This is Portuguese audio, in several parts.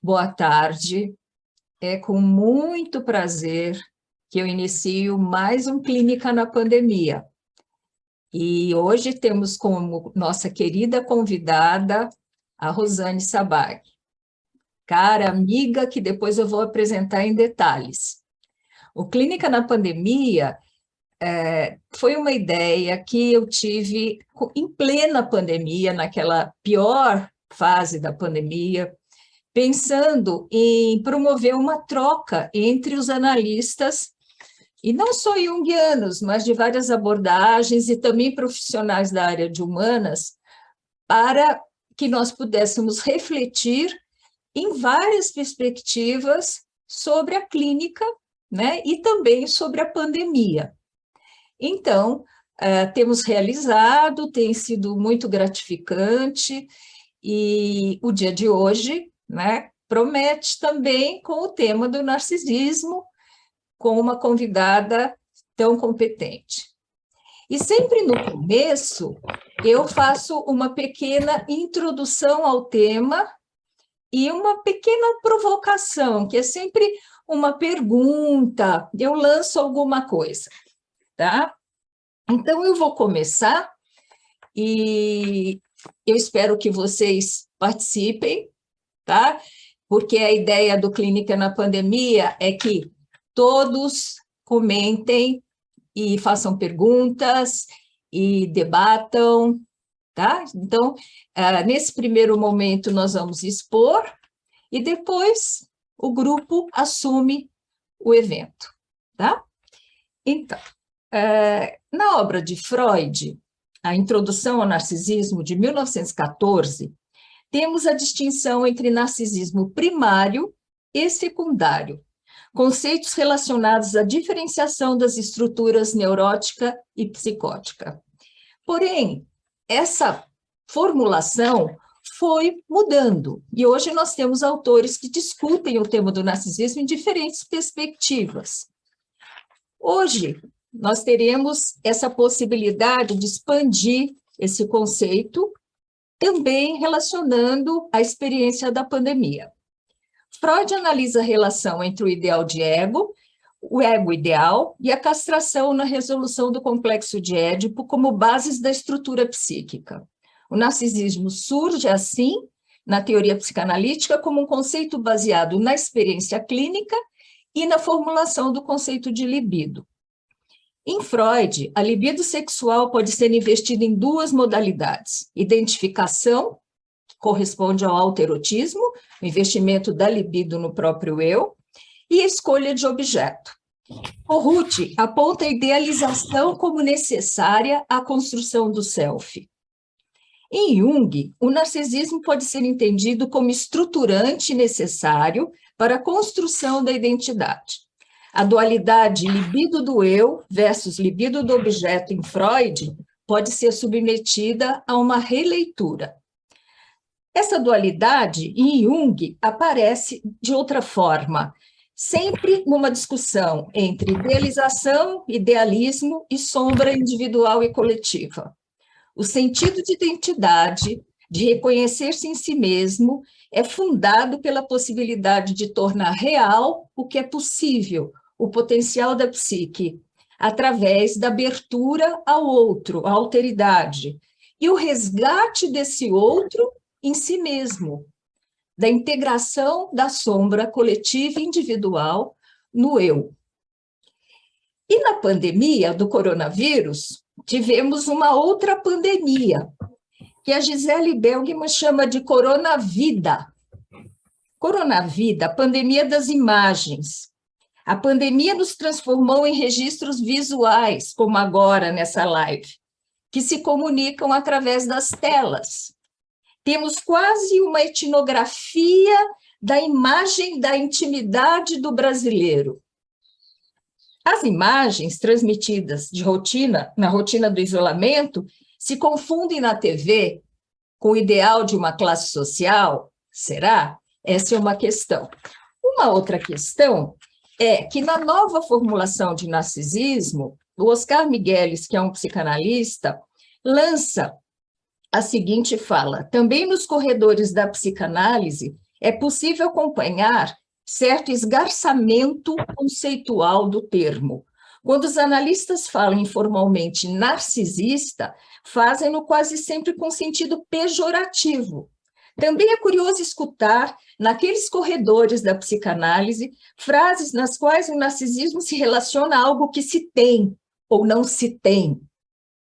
Boa tarde, é com muito prazer que eu inicio mais um Clínica na Pandemia. E hoje temos como nossa querida convidada a Rosane Sabag, cara amiga que depois eu vou apresentar em detalhes. O Clínica na Pandemia foi uma ideia que eu tive em plena pandemia, naquela pior fase da pandemia, pensando em promover uma troca entre os analistas, e não só junguianos, mas de várias abordagens e também profissionais da área de humanas, para que nós pudéssemos refletir em várias perspectivas sobre a clínica, né, e também sobre a pandemia. Então, temos realizado, tem sido muito gratificante, e o dia de hoje, né, promete também com o tema do narcisismo, com uma convidada tão competente. E sempre no começo, eu faço uma pequena introdução ao tema e uma pequena provocação, que é sempre uma pergunta, eu lanço alguma coisa, tá? Então, eu vou começar e eu espero que vocês participem, tá? Porque a ideia do Clínica na Pandemia é que todos comentem e façam perguntas e debatam, tá? Então, nesse primeiro momento, nós vamos expor e depois o grupo assume o evento, tá? Então, na obra de Freud, A Introdução ao Narcisismo, de 1914, temos a distinção entre narcisismo primário e secundário, conceitos relacionados à diferenciação das estruturas neurótica e psicótica. Porém, essa formulação foi mudando, e hoje nós temos autores que discutem o tema do narcisismo em diferentes perspectivas. Hoje, nós teremos essa possibilidade de expandir esse conceito, também relacionando a experiência da pandemia. Freud analisa a relação entre o ideal de ego, o ego ideal e a castração na resolução do complexo de Édipo como bases da estrutura psíquica. O narcisismo surge, assim, na teoria psicanalítica, como um conceito baseado na experiência clínica e na formulação do conceito de libido. Em Freud, a libido sexual pode ser investida em duas modalidades: identificação, que corresponde ao autoerotismo, o investimento da libido no próprio eu, e escolha de objeto. O Ruth aponta a idealização como necessária à construção do self. Em Jung, o narcisismo pode ser entendido como estruturante necessário para a construção da identidade. A dualidade libido do eu versus libido do objeto em Freud pode ser submetida a uma releitura. Essa dualidade em Jung aparece de outra forma, sempre numa discussão entre idealização, idealismo e sombra individual e coletiva. O sentido de identidade, de reconhecer-se em si mesmo, é fundado pela possibilidade de tornar real o que é possível, o potencial da psique, através da abertura ao outro, à alteridade, e o resgate desse outro em si mesmo, da integração da sombra coletiva e individual no eu. E na pandemia do coronavírus, tivemos uma outra pandemia, que a Gisele Belgman chama de coronavida. Coronavida, a pandemia das imagens. A pandemia nos transformou em registros visuais, como agora nessa live, que se comunicam através das telas. Temos quase uma etnografia da imagem da intimidade do brasileiro. As imagens transmitidas de rotina, na rotina do isolamento, se confundem na TV com o ideal de uma classe social? Será? Essa é uma questão. Uma outra questão é que, na nova formulação de narcisismo, o Oscar Migueles, que é um psicanalista, lança a seguinte fala: também nos corredores da psicanálise é possível acompanhar certo esgarçamento conceitual do termo. Quando os analistas falam informalmente narcisista, fazem-no quase sempre com sentido pejorativo. Também é curioso escutar, naqueles corredores da psicanálise, frases nas quais o narcisismo se relaciona a algo que se tem ou não se tem.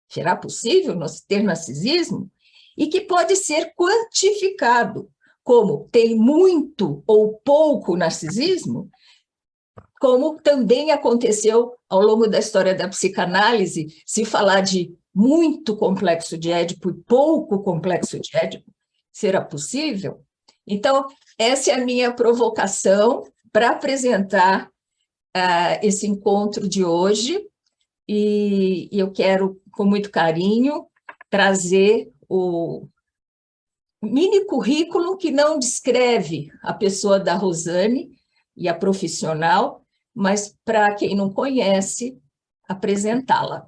Será possível não ter narcisismo? E que pode ser quantificado, como tem muito ou pouco narcisismo, como também aconteceu ao longo da história da psicanálise, se falar de muito complexo de Édipo e pouco complexo de Édipo, será possível? Então, essa é a minha provocação para apresentar esse encontro de hoje, e eu quero, com muito carinho, trazer o mini currículo que não descreve a pessoa da Rosane e a profissional, mas, para quem não conhece, apresentá-la.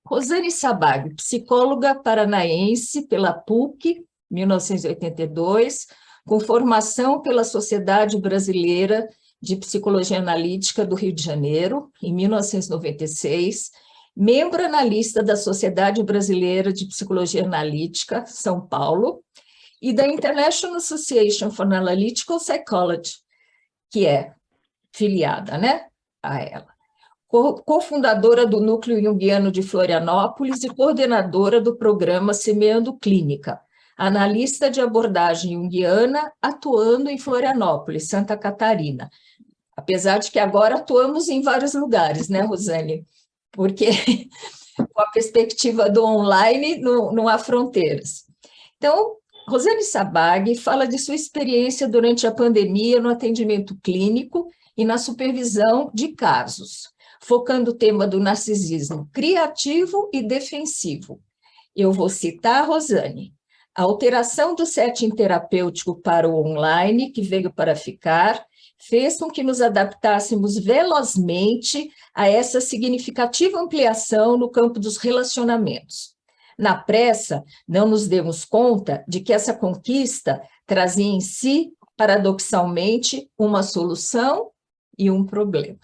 Rosane Sabag, psicóloga paranaense pela PUC, 1982, com formação pela Sociedade Brasileira de Psicologia Analítica do Rio de Janeiro, em 1996, membro analista da Sociedade Brasileira de Psicologia Analítica, São Paulo, e da International Association for Analytical Psychology, que é filiada, né, a ela. Cofundadora do Núcleo Junguiano de Florianópolis e coordenadora do programa Semeando Clínica, analista de abordagem junguiana atuando em Florianópolis, Santa Catarina. Apesar de que agora atuamos em vários lugares, né, Rosane? Porque com a perspectiva do online não há fronteiras. Então, Rosane Sabag fala de sua experiência durante a pandemia no atendimento clínico e na supervisão de casos, focando o tema do narcisismo criativo e defensivo. Eu vou citar a Rosane. A alteração do setting terapêutico para o online, que veio para ficar, fez com que nos adaptássemos velozmente a essa significativa ampliação no campo dos relacionamentos. Na pressa, não nos demos conta de que essa conquista trazia em si, paradoxalmente, uma solução e um problema.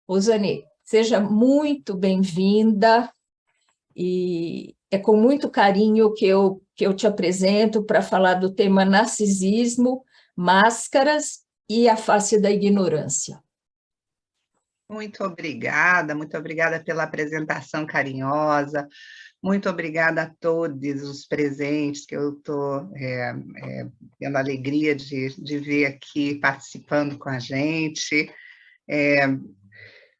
Rosane, seja muito bem-vinda, e é com muito carinho que eu te apresento para falar do tema narcisismo, máscaras e a face da ignorância. Muito obrigada pela apresentação carinhosa, muito obrigada a todos os presentes, que eu estou tendo a alegria de ver aqui participando com a gente.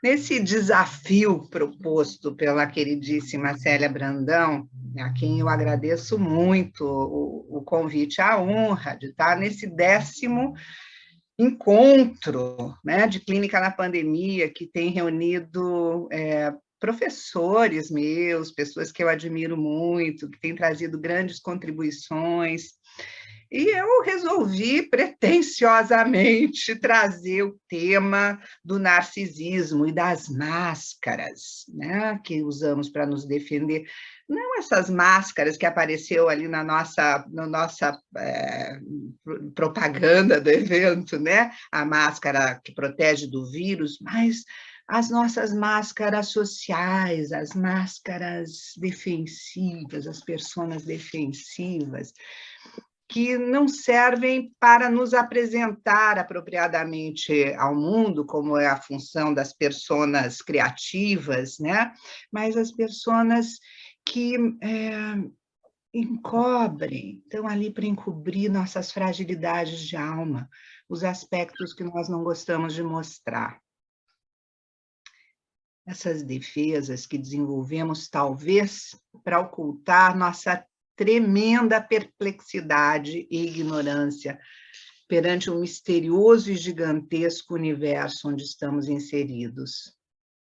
Nesse desafio proposto pela queridíssima Célia Brandão, a quem eu agradeço muito o convite, a honra de estar nesse 10º encontro, né, de clínica na pandemia, que tem reunido professores meus, pessoas que eu admiro muito, que têm trazido grandes contribuições. E eu resolvi, pretensiosamente, trazer o tema do narcisismo e das máscaras, né, que usamos para nos defender. Não essas máscaras que apareceu ali na nossa propaganda do evento, né? A máscara que protege do vírus, mas as nossas máscaras sociais, as máscaras defensivas, as personas defensivas, que não servem para nos apresentar apropriadamente ao mundo, como é a função das personas criativas, né? Mas as personas que encobrem, estão ali para encobrir nossas fragilidades de alma, os aspectos que nós não gostamos de mostrar. Essas defesas que desenvolvemos, talvez, para ocultar nossa tremenda perplexidade e ignorância perante um misterioso e gigantesco universo onde estamos inseridos.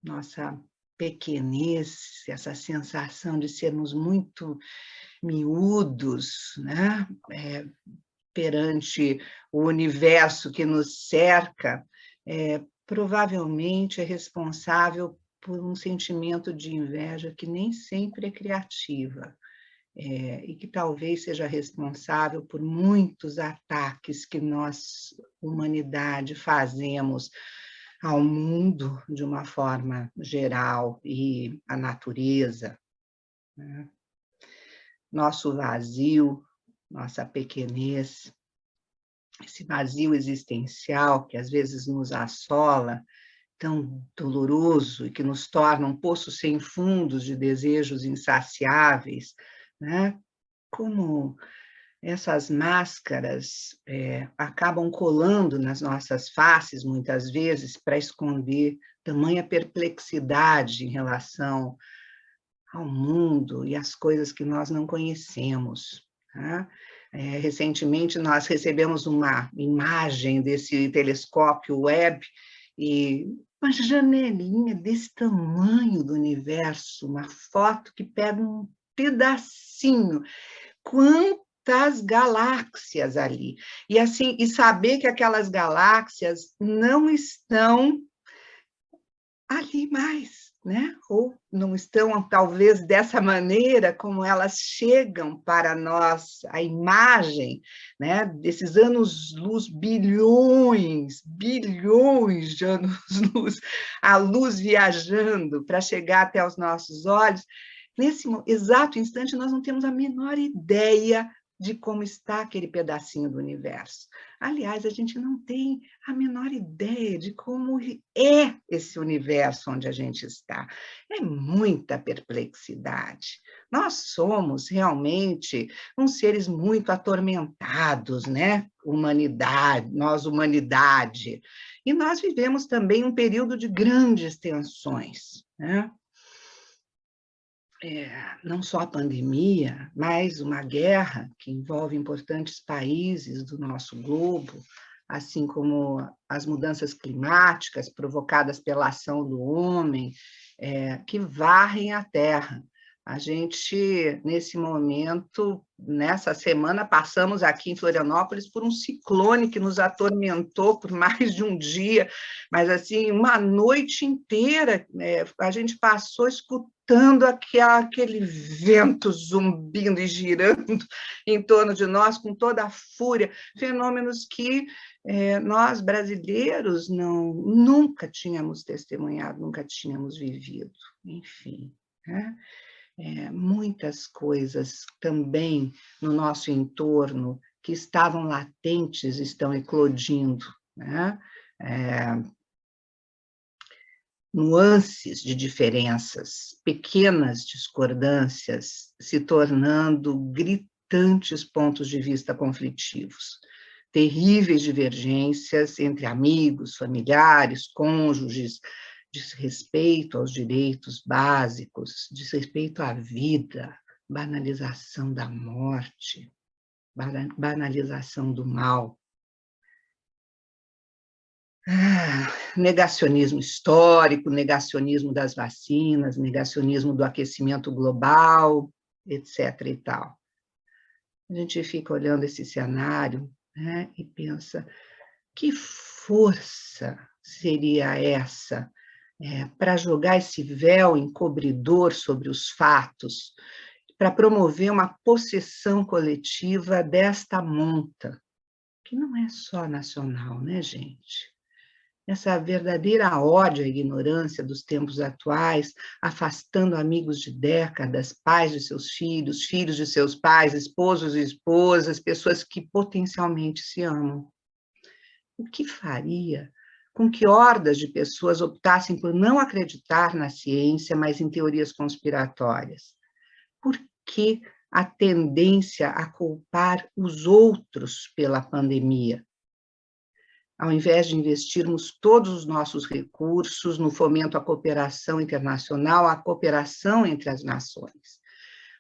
Nossa pequenez, essa sensação de sermos muito miúdos, né? Perante o universo que nos cerca, provavelmente é responsável por um sentimento de inveja que nem sempre é criativa, e que talvez seja responsável por muitos ataques que nós, humanidade, fazemos ao mundo de uma forma geral e à natureza, né? Nosso vazio, nossa pequenez, esse vazio existencial que às vezes nos assola, tão doloroso e que nos torna um poço sem fundos de desejos insaciáveis, né? Como essas máscaras acabam colando nas nossas faces, muitas vezes, para esconder tamanha perplexidade em relação ao mundo e às coisas que nós não conhecemos, tá? Recentemente, nós recebemos uma imagem desse telescópio Webb e uma janelinha desse tamanho do universo, uma foto que pega um pedacinho. Quantas galáxias ali! E assim, e saber que aquelas galáxias não estão ali mais, né? Ou não estão, talvez, dessa maneira como elas chegam para nós, a imagem, né? Desses anos-luz, bilhões de anos-luz, a luz viajando para chegar até os nossos olhos. Nesse exato instante, nós não temos a menor ideia de como está aquele pedacinho do universo. Aliás, a gente não tem a menor ideia de como é esse universo onde a gente está. É muita perplexidade. Nós somos realmente uns seres muito atormentados, né? Humanidade. E nós vivemos também um período de grandes tensões, né? Não só a pandemia, mas uma guerra que envolve importantes países do nosso globo, assim como as mudanças climáticas provocadas pela ação do homem, que varrem a Terra. A gente, nesse momento, nessa semana, passamos aqui em Florianópolis por um ciclone que nos atormentou por mais de um dia, mas, assim, uma noite inteira, a gente passou escutando aquele vento zumbindo e girando em torno de nós com toda a fúria, fenômenos que nós, brasileiros, nunca tínhamos testemunhado, nunca tínhamos vivido, enfim, né? Muitas coisas também no nosso entorno que estavam latentes estão eclodindo, né? Nuances de diferenças, pequenas discordâncias, se tornando gritantes pontos de vista conflitivos, terríveis divergências entre amigos, familiares, cônjuges, desrespeito aos direitos básicos, desrespeito à vida, banalização da morte, banalização do mal. Negacionismo histórico, negacionismo das vacinas, negacionismo do aquecimento global, etc. e tal. A gente fica olhando esse cenário, né, e pensa, que força seria essa para jogar esse véu encobridor sobre os fatos, para promover uma possessão coletiva desta monta, que não é só nacional, né, gente? Essa verdadeira ódio à ignorância dos tempos atuais, afastando amigos de décadas, pais de seus filhos, filhos de seus pais, esposos e esposas, pessoas que potencialmente se amam. O que faria com que hordas de pessoas optassem por não acreditar na ciência, mas em teorias conspiratórias? Por que a tendência a culpar os outros pela pandemia? Ao invés de investirmos todos os nossos recursos no fomento à cooperação internacional, à cooperação entre as nações.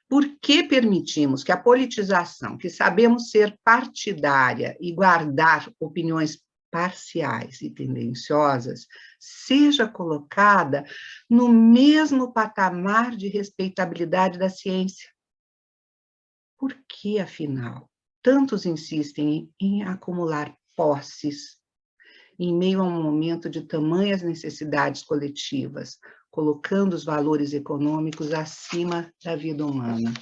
Por que permitimos que a politização, que sabemos ser partidária e guardar opiniões parciais e tendenciosas, seja colocada no mesmo patamar de respeitabilidade da ciência? Por que, afinal, tantos insistem em acumular posses em meio a um momento de tamanhas necessidades coletivas, colocando os valores econômicos acima da vida humana?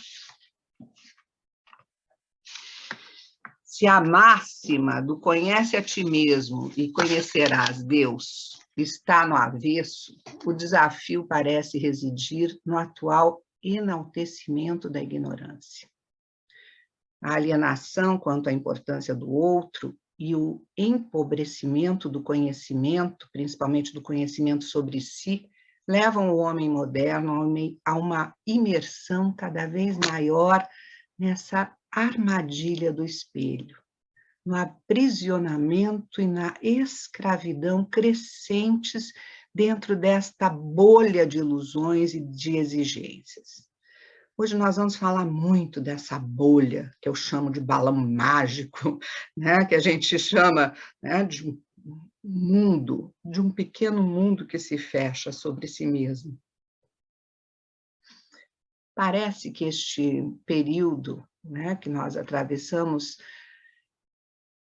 Se a máxima do conhece a ti mesmo e conhecerás Deus está no avesso, o desafio parece residir no atual enaltecimento da ignorância. A alienação quanto à importância do outro e o empobrecimento do conhecimento, principalmente do conhecimento sobre si, levam o homem moderno a uma imersão cada vez maior nessa armadilha do espelho, no aprisionamento e na escravidão crescentes dentro desta bolha de ilusões e de exigências. Hoje nós vamos falar muito dessa bolha, que eu chamo de balão mágico, né? Que a gente chama, né, de um mundo, de um pequeno mundo que se fecha sobre si mesmo. Parece que este período, né, que nós atravessamos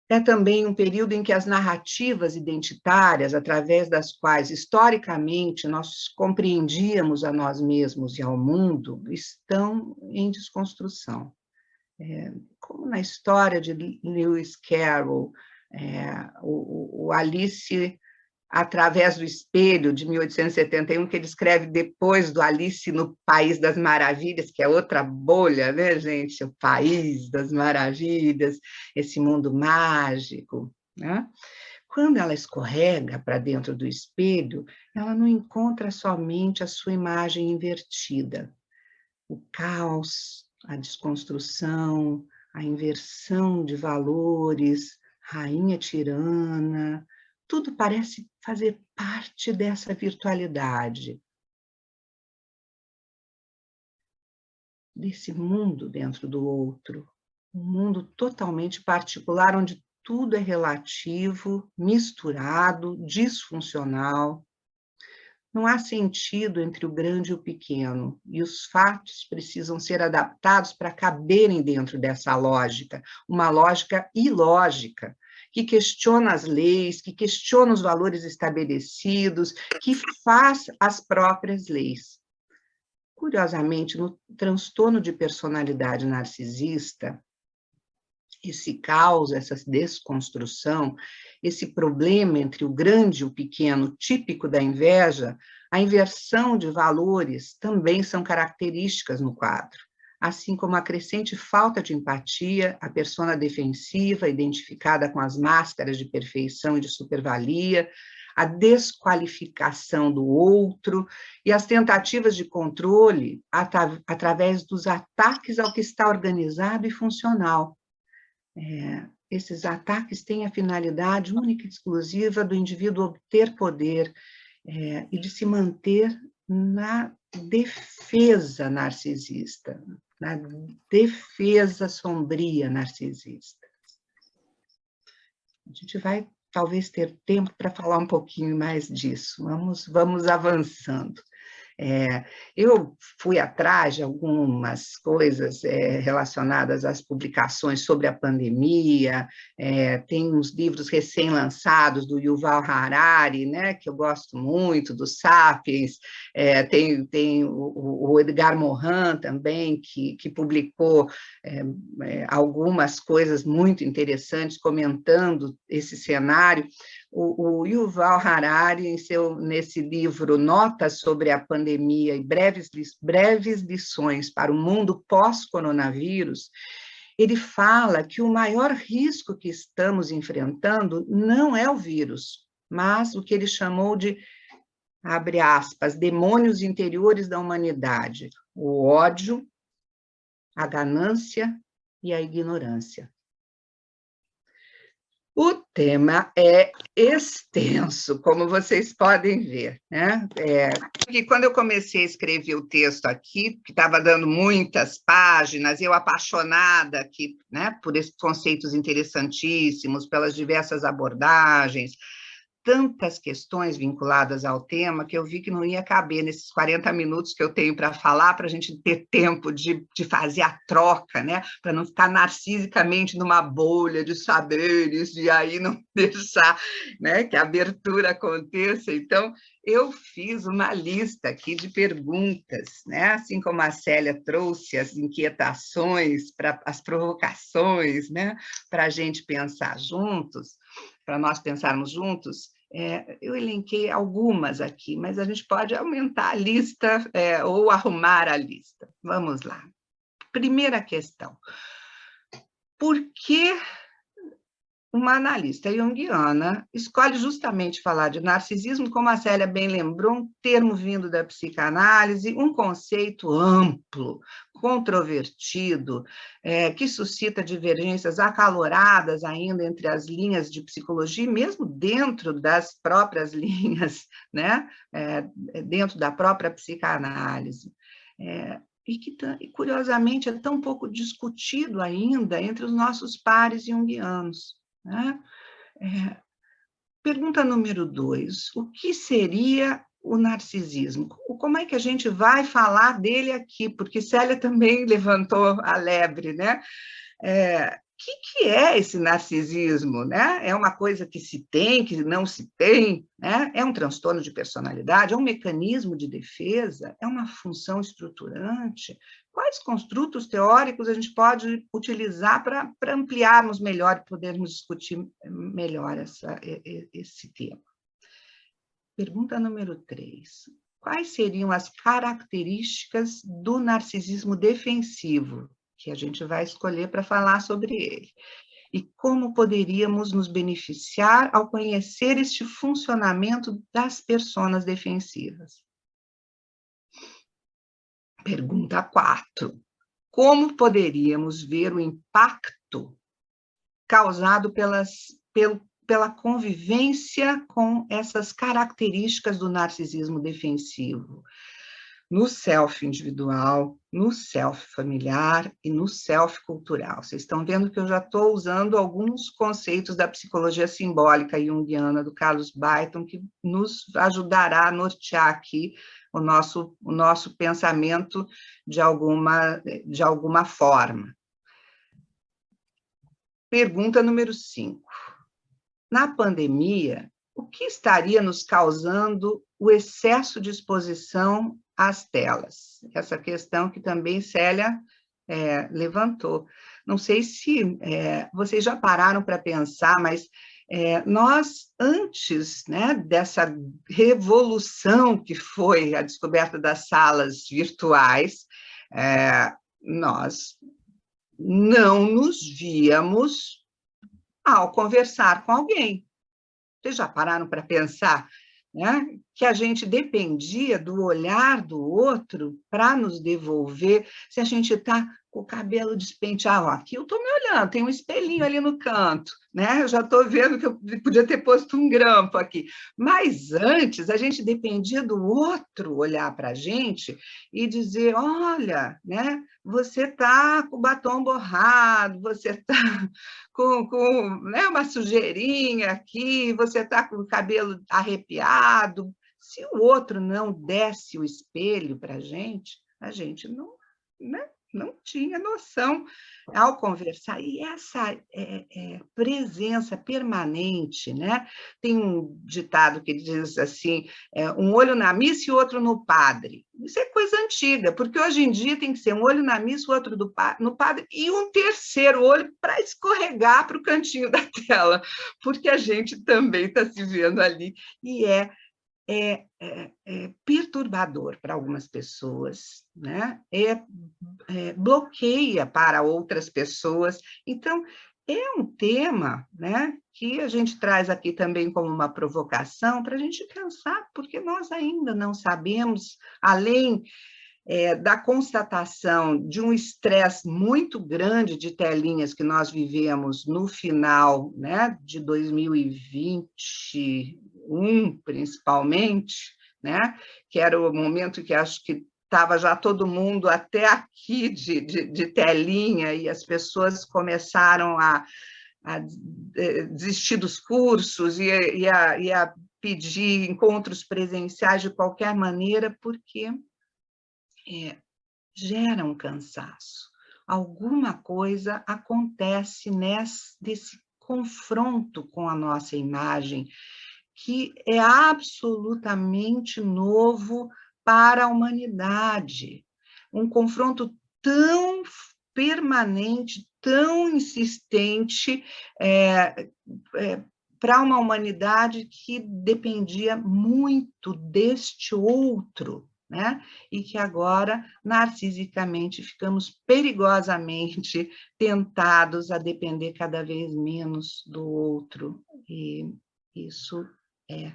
é também um período em que as narrativas identitárias, através das quais, historicamente, nós compreendíamos a nós mesmos e ao mundo, estão em desconstrução. Como na história de Lewis Carroll, o Alice através do espelho, de 1871, que ele escreve depois do Alice no País das Maravilhas, que é outra bolha, né, gente? O País das Maravilhas, esse mundo mágico, né? Quando ela escorrega para dentro do espelho, ela não encontra somente a sua imagem invertida. O caos, a desconstrução, a inversão de valores, rainha tirana, tudo parece fazer parte dessa virtualidade, desse mundo dentro do outro, um mundo totalmente particular, onde tudo é relativo, misturado, disfuncional. Não há sentido entre o grande e o pequeno, e os fatos precisam ser adaptados para caberem dentro dessa lógica, uma lógica ilógica, que questiona as leis, que questiona os valores estabelecidos, que faz as próprias leis. Curiosamente, no transtorno de personalidade narcisista, esse caos, essa desconstrução, esse problema entre o grande e o pequeno, típico da inveja, a inversão de valores também são características no quadro, assim como a crescente falta de empatia, a persona defensiva, identificada com as máscaras de perfeição e de supervalia, a desqualificação do outro e as tentativas de controle através dos ataques ao que está organizado e funcional. Esses ataques têm a finalidade única e exclusiva do indivíduo obter poder e de se manter na defesa narcisista, na defesa sombria narcisista. A gente vai talvez ter tempo para falar um pouquinho mais disso. Vamos avançando. Eu fui atrás de algumas coisas relacionadas às publicações sobre a pandemia, tem uns livros recém-lançados do Yuval Harari, né, que eu gosto muito, do Sapiens, tem o Edgar Morin também, que publicou algumas coisas muito interessantes, comentando esse cenário. O Yuval Harari, nesse livro Notas sobre a Pandemia e breves lições para o mundo pós-coronavírus, ele fala que o maior risco que estamos enfrentando não é o vírus, mas o que ele chamou de, abre aspas, demônios interiores da humanidade, o ódio, a ganância e a ignorância. O tema é extenso, como vocês podem ver, né? Porque quando eu comecei a escrever o texto aqui, que estava dando muitas páginas, eu apaixonada aqui, né, por esses conceitos interessantíssimos, pelas diversas abordagens, tantas questões vinculadas ao tema que eu vi que não ia caber nesses 40 minutos que eu tenho para falar, para a gente ter tempo de fazer a troca, né? Para não ficar narcisicamente numa bolha de saberes e aí não deixar, né, que a abertura aconteça. Então, eu fiz uma lista aqui de perguntas, né? Assim como a Célia trouxe as inquietações, as provocações, né? Para a gente pensar juntos, para nós pensarmos juntos. Eu elenquei algumas aqui, mas a gente pode aumentar a lista ou arrumar a lista. Vamos lá. Primeira questão. Por que uma analista junguiana escolhe justamente falar de narcisismo, como a Célia bem lembrou, um termo vindo da psicanálise, um conceito amplo, controvertido, que suscita divergências acaloradas ainda entre as linhas de psicologia, mesmo dentro das próprias linhas, né? Dentro da própria psicanálise. E que, curiosamente, é tão pouco discutido ainda entre os nossos pares junguianos. Né? Pergunta número 2, o que seria o narcisismo? Como é que a gente vai falar dele aqui? Porque Célia também levantou a lebre, né? Que é esse narcisismo? Né? É uma coisa que se tem, que não se tem? Né? É um transtorno de personalidade? É um mecanismo de defesa? É uma função estruturante? Quais construtos teóricos a gente pode utilizar para ampliarmos melhor e podermos discutir melhor esse tema? Pergunta número 3. Quais seriam as características do narcisismo defensivo que a gente vai escolher para falar sobre ele? E como poderíamos nos beneficiar ao conhecer este funcionamento das personas defensivas? Pergunta 4. Como poderíamos ver o impacto causado pela convivência com essas características do narcisismo defensivo? No self individual, no self familiar e no self cultural. Vocês estão vendo que eu já estou usando alguns conceitos da psicologia simbólica junguiana do Carlos Byton, que nos ajudará a nortear aqui o nosso pensamento de alguma forma. Pergunta número 5. Na pandemia, o que estaria nos causando o excesso de exposição às telas? Essa questão que também Célia levantou. Não sei se vocês já pararam para pensar, mas nós, antes, né, dessa revolução que foi a descoberta das salas virtuais, nós não nos víamos ao conversar com alguém. Vocês já pararam para pensar, né, que a gente dependia do olhar do outro para nos devolver se a gente está com o cabelo despenteado? Aqui eu estou me olhando, tem um espelhinho ali no canto, né? Eu já estou vendo que eu podia ter posto um grampo aqui. Mas antes, a gente dependia do outro olhar para a gente e dizer, olha, né, você está com o batom borrado, você está com né, uma sujeirinha aqui, você está com o cabelo arrepiado. Se o outro não desse o espelho para a gente não, né, não tinha noção ao conversar. E essa presença permanente, né? Tem um ditado que diz assim, um olho na missa e outro no padre. Isso é coisa antiga, porque hoje em dia tem que ser um olho na missa, o outro no padre, e um terceiro olho para escorregar para o cantinho da tela, porque a gente também está se vendo ali, e é perturbador para algumas pessoas, né? Bloqueia para outras pessoas. Então, é um tema, né, que a gente traz aqui também como uma provocação para a gente pensar, porque nós ainda não sabemos, além da constatação de um estresse muito grande de telinhas que nós vivemos no final, né, de 2021, principalmente, né, que era o momento que acho que estava já todo mundo até aqui de telinha, e as pessoas começaram a desistir dos cursos e a pedir encontros presenciais de qualquer maneira, porque gera um cansaço. Alguma coisa acontece desse confronto com a nossa imagem, que é absolutamente novo para a humanidade. Um confronto tão permanente, tão insistente, para uma humanidade que dependia muito deste outro, né? E que agora, narcisicamente, ficamos perigosamente tentados a depender cada vez menos do outro. E isso é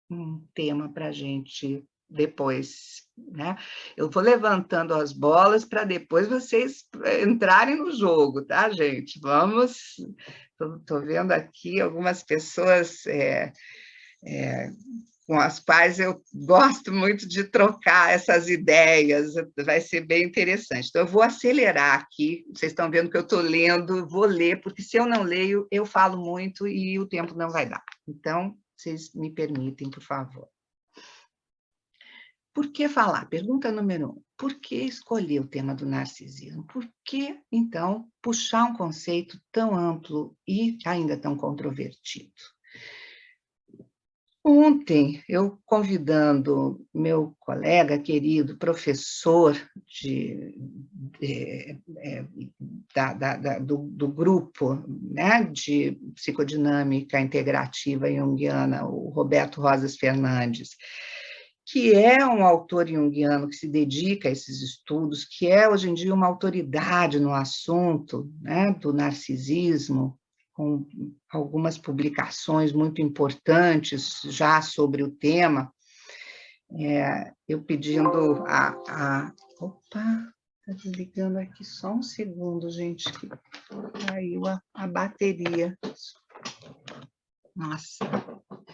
um tema para a gente depois, né? Eu vou levantando as bolas para depois vocês entrarem no jogo, tá, gente? Vamos... Estou vendo aqui algumas pessoas com as quais eu gosto muito de trocar essas ideias, vai ser bem interessante. Então, eu vou acelerar aqui, vocês estão vendo que eu estou lendo, vou ler, porque se eu não leio, eu falo muito e o tempo não vai dar. Então, vocês me permitem, por favor. Por que falar? Pergunta número 1. Por que escolher o tema do narcisismo? Por que, então, puxar um conceito tão amplo e ainda tão controvertido? Ontem, eu convidando meu colega querido, professor do grupo, né, de psicodinâmica integrativa junguiana, o Roberto Rosas Fernandes, que é um autor junguiano que se dedica a esses estudos, que é, hoje em dia, uma autoridade no assunto, né, do narcisismo, com algumas publicações muito importantes já sobre o tema. Eu pedindo Opa, está desligando aqui só um segundo, gente, que caiu a bateria. Nossa,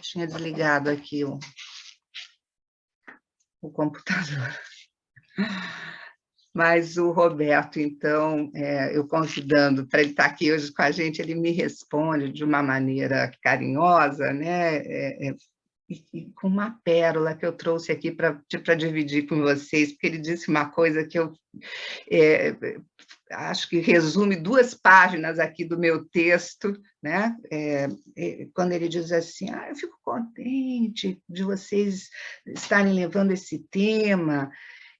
tinha desligado aqui o computador. Mas o Roberto, então, eu convidando para ele estar aqui hoje com a gente, ele me responde de uma maneira carinhosa, né? E com uma pérola que eu trouxe aqui para dividir com vocês, porque ele disse uma coisa que eu acho que resume 2 páginas aqui do meu texto, né? Quando ele diz assim, eu fico contente de vocês estarem levando esse tema,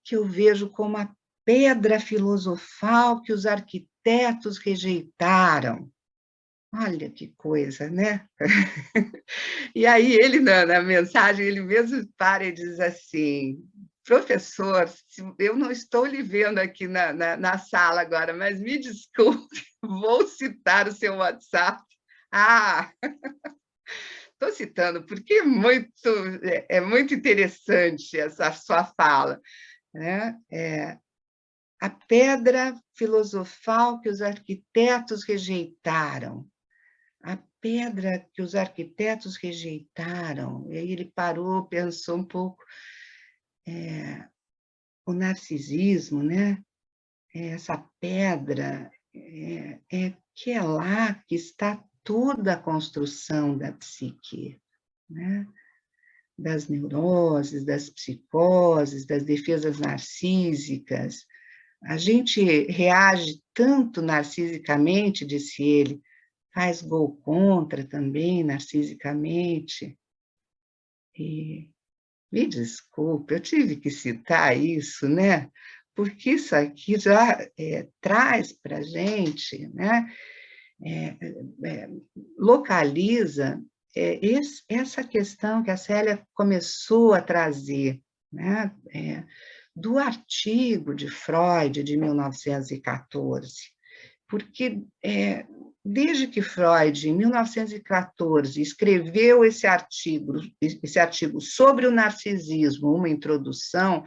que eu vejo como a pedra filosofal que os arquitetos rejeitaram. Olha que coisa, né? E aí ele, na mensagem, ele mesmo para e diz assim, professor, eu não estou lhe vendo aqui na sala agora, mas me desculpe, vou citar o seu WhatsApp. Estou citando, porque é muito interessante essa sua fala, né? A pedra filosofal que os arquitetos rejeitaram. A pedra que os arquitetos rejeitaram. E aí ele parou, pensou um pouco. O narcisismo, né? Essa pedra, que é lá que está toda a construção da psique, né? Das neuroses, das psicoses, das defesas narcísicas. A gente reage tanto narcisicamente, disse ele, faz gol contra também, narcisicamente. E me desculpe, eu tive que citar isso, né? Porque isso aqui já traz para a gente, né? Localiza essa questão que a Célia começou a trazer, né? Do artigo de Freud, de 1914, porque desde que Freud, em 1914, escreveu esse artigo sobre o narcisismo, uma introdução,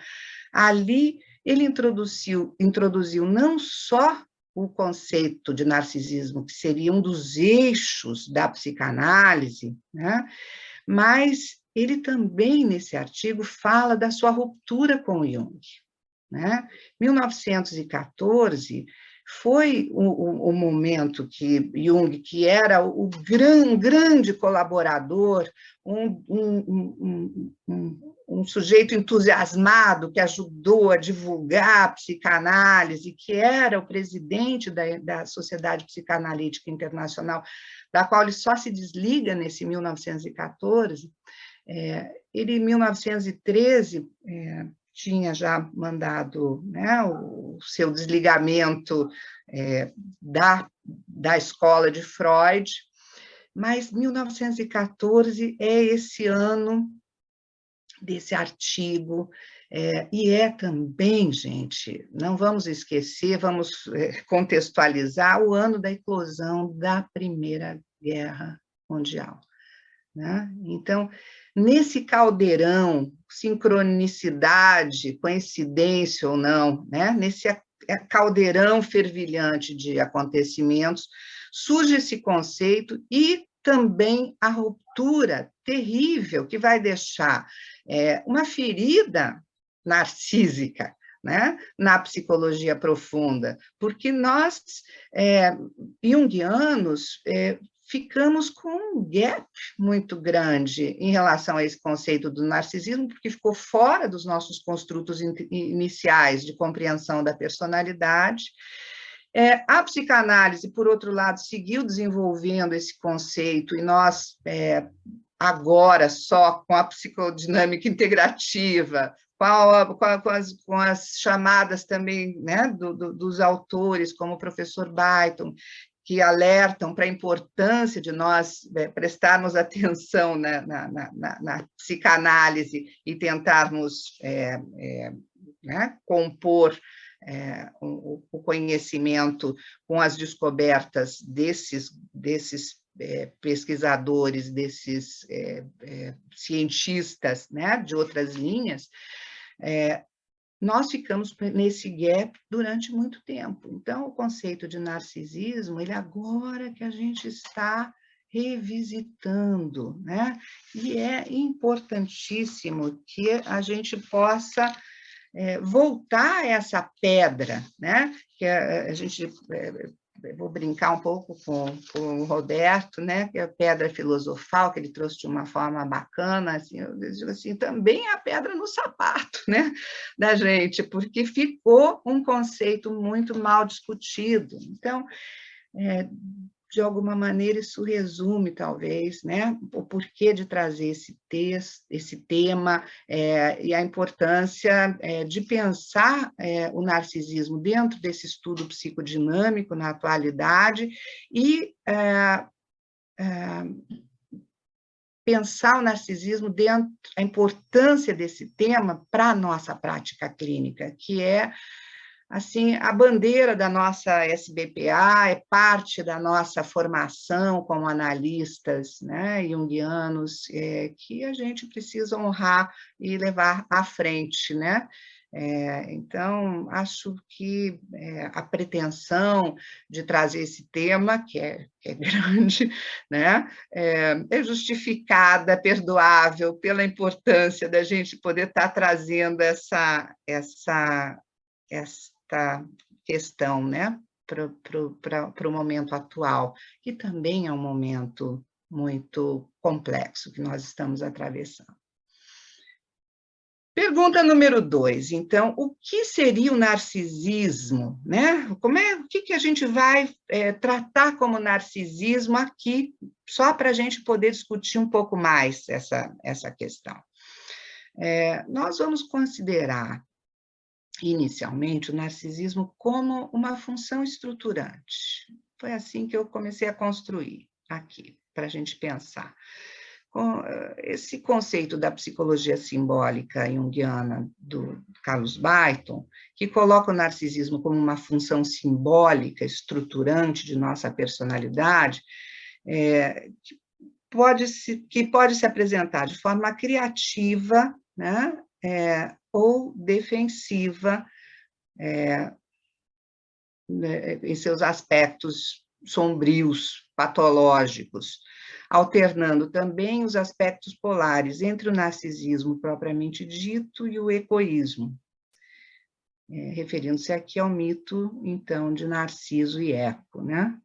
Ali, ele introduziu não só o conceito de narcisismo, que seria um dos eixos da psicanálise, né? Mas ele também, nesse artigo, fala da sua ruptura com o Jung, né? 1914 foi o momento que Jung, que era o grande colaborador, um sujeito entusiasmado que ajudou a divulgar a psicanálise, que era o presidente da Sociedade Psicanalítica Internacional, da qual ele só se desliga nesse 1914, ele, em 1913, tinha já mandado, né, o seu desligamento da escola de Freud, mas 1914 é esse ano desse artigo, e também, gente, não vamos esquecer, vamos contextualizar o ano da eclosão da Primeira Guerra Mundial, né? Então, nesse caldeirão, sincronicidade, coincidência ou não, né? Nesse caldeirão fervilhante de acontecimentos, surge esse conceito e também a ruptura terrível que vai deixar uma ferida narcísica, né, na psicologia profunda, porque nós, junguianos, ficamos com um gap muito grande em relação a esse conceito do narcisismo, porque ficou fora dos nossos construtos iniciais de compreensão da personalidade. A psicanálise, por outro lado, seguiu desenvolvendo esse conceito, e nós, agora, só com a psicodinâmica integrativa, com as chamadas também, né, dos autores, como o professor Byton, que alertam para a importância de nós prestarmos atenção na psicanálise e tentarmos né, compor o conhecimento com as descobertas desses pesquisadores, desses cientistas, né, de outras linhas, nós ficamos nesse gap durante muito tempo. Então, o conceito de narcisismo, ele agora que a gente está revisitando, né? E é importantíssimo que a gente possa voltar a essa pedra, né? Que a gente... vou brincar um pouco com o Roberto, né? Que é a pedra filosofal, que ele trouxe de uma forma bacana, assim, eu digo assim, também é a pedra no sapato, né? Da gente, porque ficou um conceito muito mal discutido. Então, de alguma maneira, isso resume, talvez, né, o porquê de trazer esse tema, e a importância de pensar o narcisismo dentro desse estudo psicodinâmico na atualidade e pensar o narcisismo dentro, a importância desse tema para a nossa prática clínica, que é assim, a bandeira da nossa SBPA, é parte da nossa formação como analistas, né, junguianos, que a gente precisa honrar e levar à frente, né? Então, acho que a pretensão de trazer esse tema, que é grande, né, é justificada, perdoável, pela importância da gente poder estar trazendo essa questão, né, para o momento atual, que também é um momento muito complexo que nós estamos atravessando. Pergunta número 2, então, o que seria o narcisismo, né? O que a gente vai tratar como narcisismo aqui, só para a gente poder discutir um pouco mais essa questão. Nós vamos considerar inicialmente o narcisismo como uma função estruturante. Foi assim que eu comecei a construir aqui, para a gente pensar. Com esse conceito da psicologia simbólica junguiana do Carlos Byton, que coloca o narcisismo como uma função simbólica, estruturante de nossa personalidade, que pode se apresentar de forma criativa, né, ou defensiva, em seus aspectos sombrios, patológicos, alternando também os aspectos polares entre o narcisismo propriamente dito e o egoísmo, referindo-se aqui ao mito, então, de Narciso e Eco, né?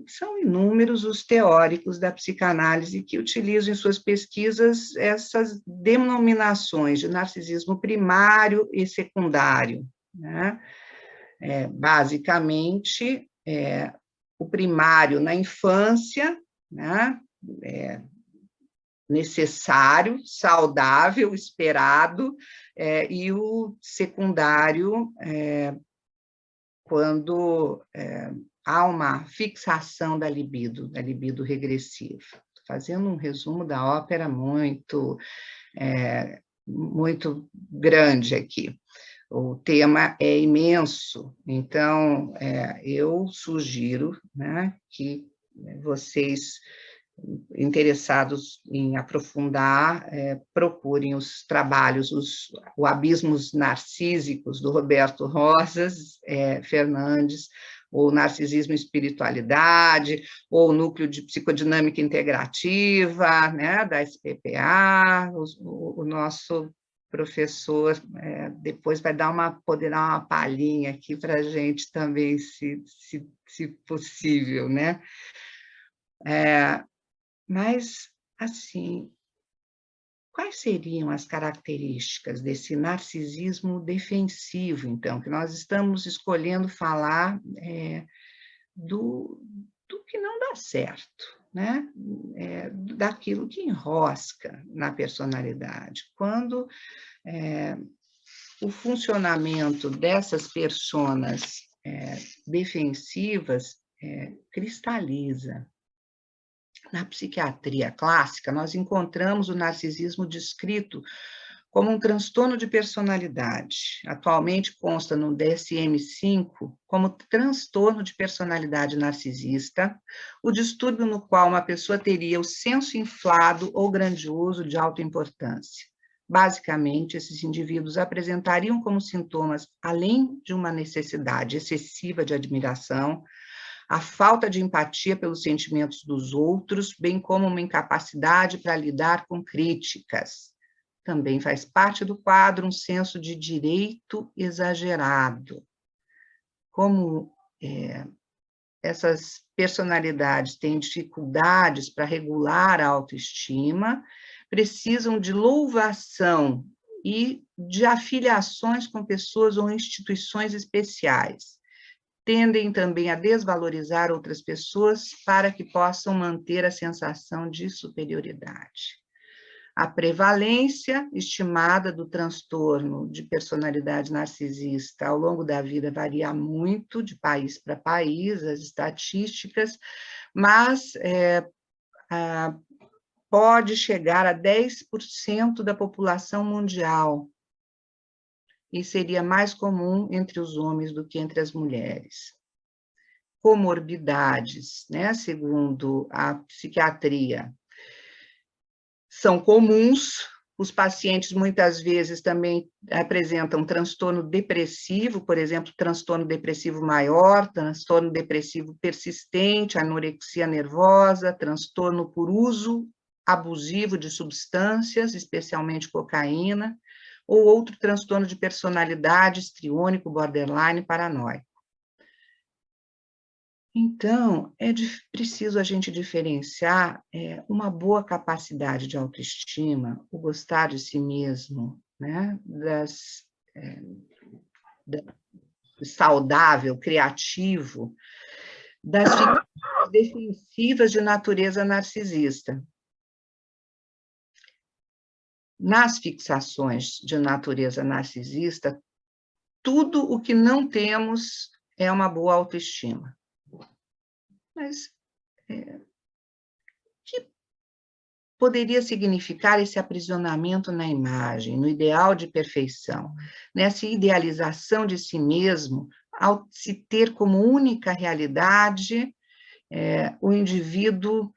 São inúmeros os teóricos da psicanálise que utilizam em suas pesquisas essas denominações de narcisismo primário e secundário, né? Basicamente, o primário na infância, né? Necessário, saudável, esperado, e o secundário, quando há uma fixação da libido regressiva. Estou fazendo um resumo da ópera muito grande aqui. O tema é imenso, então eu sugiro, né, que vocês interessados em aprofundar, procurem os trabalhos, o Abismos Narcísicos, do Roberto Rosas Fernandes, ou Narcisismo e Espiritualidade, ou o Núcleo de Psicodinâmica Integrativa, né, da SPPA, o nosso professor depois vai poder dar uma palhinha aqui para a gente também, se possível, né? Mas, assim, quais seriam as características desse narcisismo defensivo, então, que nós estamos escolhendo falar do que não dá certo, né? Daquilo que enrosca na personalidade. Quando o funcionamento dessas personas defensivas cristaliza. Na psiquiatria clássica, nós encontramos o narcisismo descrito como um transtorno de personalidade. Atualmente consta no DSM-5 como transtorno de personalidade narcisista, o distúrbio no qual uma pessoa teria o senso inflado ou grandioso de autoimportância. Basicamente, esses indivíduos apresentariam como sintomas, além de uma necessidade excessiva de admiração, a falta de empatia pelos sentimentos dos outros, bem como uma incapacidade para lidar com críticas. Também faz parte do quadro um senso de direito exagerado. Como essas personalidades têm dificuldades para regular a autoestima, precisam de louvação e de afiliações com pessoas ou instituições especiais. Tendem também a desvalorizar outras pessoas para que possam manter a sensação de superioridade. A prevalência estimada do transtorno de personalidade narcisista ao longo da vida varia muito de país para país, as estatísticas, mas pode chegar a 10% da população mundial, e seria mais comum entre os homens do que entre as mulheres. Comorbidades, né, segundo a psiquiatria, são comuns. Os pacientes muitas vezes também apresentam transtorno depressivo, por exemplo, transtorno depressivo maior, transtorno depressivo persistente, anorexia nervosa, transtorno por uso abusivo de substâncias, especialmente cocaína, ou outro transtorno de personalidade, histriônico, borderline, paranoico. Então, preciso a gente diferenciar uma boa capacidade de autoestima, o gostar de si mesmo, né, saudável, criativo, das defensivas de natureza narcisista. Nas fixações de natureza narcisista, tudo o que não temos é uma boa autoestima. Mas o que poderia significar esse aprisionamento na imagem, no ideal de perfeição, nessa idealização de si mesmo, ao se ter como única realidade o indivíduo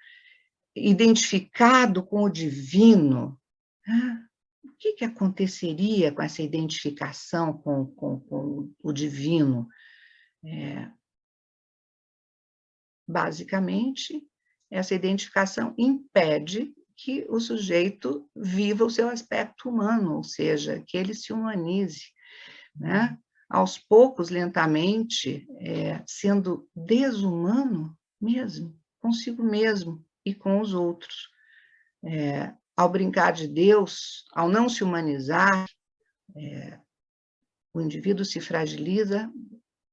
identificado com o divino? que aconteceria com essa identificação com o divino? Basicamente, essa identificação impede que o sujeito viva o seu aspecto humano, ou seja, que ele se humanize, né? Aos poucos, lentamente, sendo desumano mesmo, consigo mesmo e com os outros. Ao brincar de Deus, ao não se humanizar, o indivíduo se fragiliza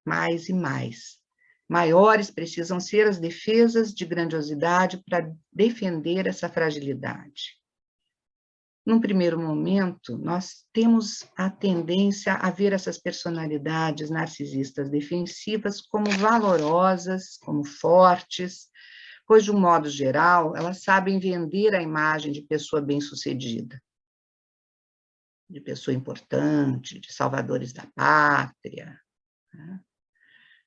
mais e mais. Maiores precisam ser as defesas de grandiosidade para defender essa fragilidade. Num primeiro momento, nós temos a tendência a ver essas personalidades narcisistas defensivas como valorosas, como fortes, pois, de um modo geral, elas sabem vender a imagem de pessoa bem-sucedida, de pessoa importante, de salvadores da pátria, né?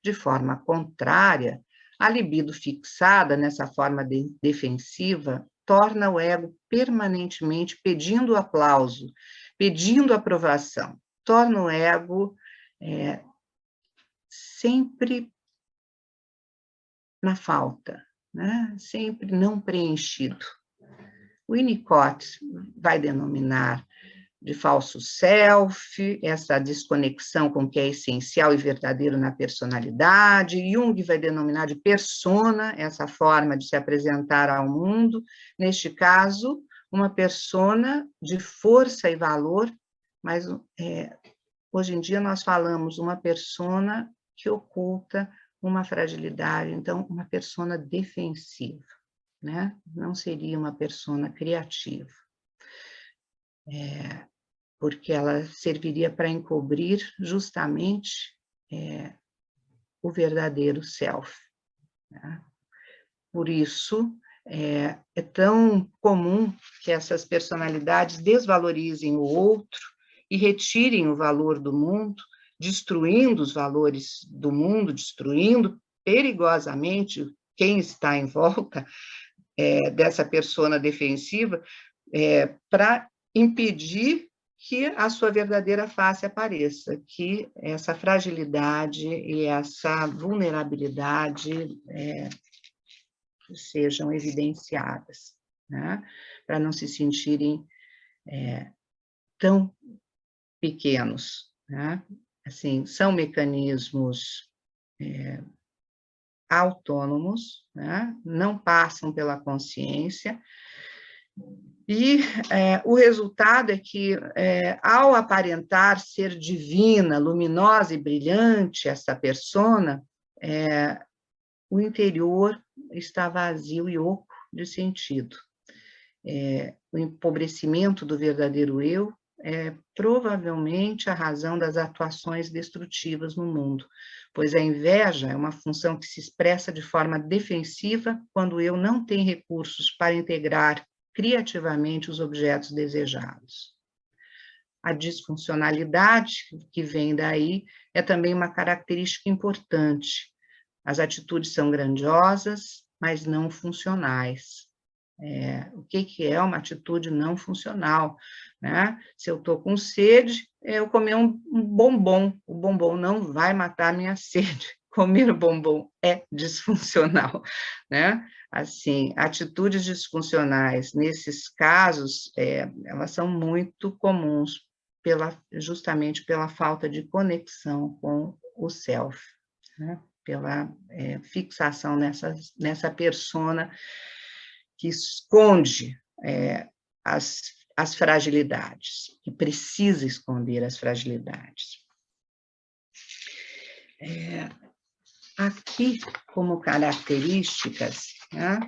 De forma contrária, a libido fixada nessa forma defensiva torna o ego permanentemente pedindo aplauso, pedindo aprovação, torna o ego sempre na falta, né? Sempre não preenchido. O Winnicott vai denominar de falso self, essa desconexão com o que é essencial e verdadeiro na personalidade. Jung vai denominar de persona, essa forma de se apresentar ao mundo. Neste caso, uma persona de força e valor, mas hoje em dia nós falamos uma persona que oculta uma fragilidade, então uma persona defensiva, né? Não seria uma persona criativa. Porque ela serviria para encobrir justamente o verdadeiro self, né? Por isso, é tão comum que essas personalidades desvalorizem o outro e retirem o valor do mundo, destruindo os valores do mundo, destruindo perigosamente quem está em volta dessa persona defensiva, para impedir que a sua verdadeira face apareça, que essa fragilidade e essa vulnerabilidade sejam evidenciadas, né? Para não se sentirem tão pequenos, né? Assim, são mecanismos autônomos, né? Não passam pela consciência. E o resultado é que, ao aparentar ser divina, luminosa e brilhante, essa persona, o interior está vazio e oco de sentido. O empobrecimento do verdadeiro eu é provavelmente a razão das atuações destrutivas no mundo, pois a inveja é uma função que se expressa de forma defensiva quando o eu não tem recursos para integrar criativamente os objetos desejados. A disfuncionalidade que vem daí é também uma característica importante. As atitudes são grandiosas, mas não funcionais. O que é uma atitude não funcional, né? Se eu estou com sede, eu comer um bombom. O bombom não vai matar a minha sede. Comer bombom é disfuncional, né? Assim, atitudes disfuncionais, nesses casos, elas são muito comuns, justamente pela falta de conexão com o self, né? Pela fixação nessa persona que esconde as fragilidades, que precisa esconder as fragilidades. Aqui, como características, né,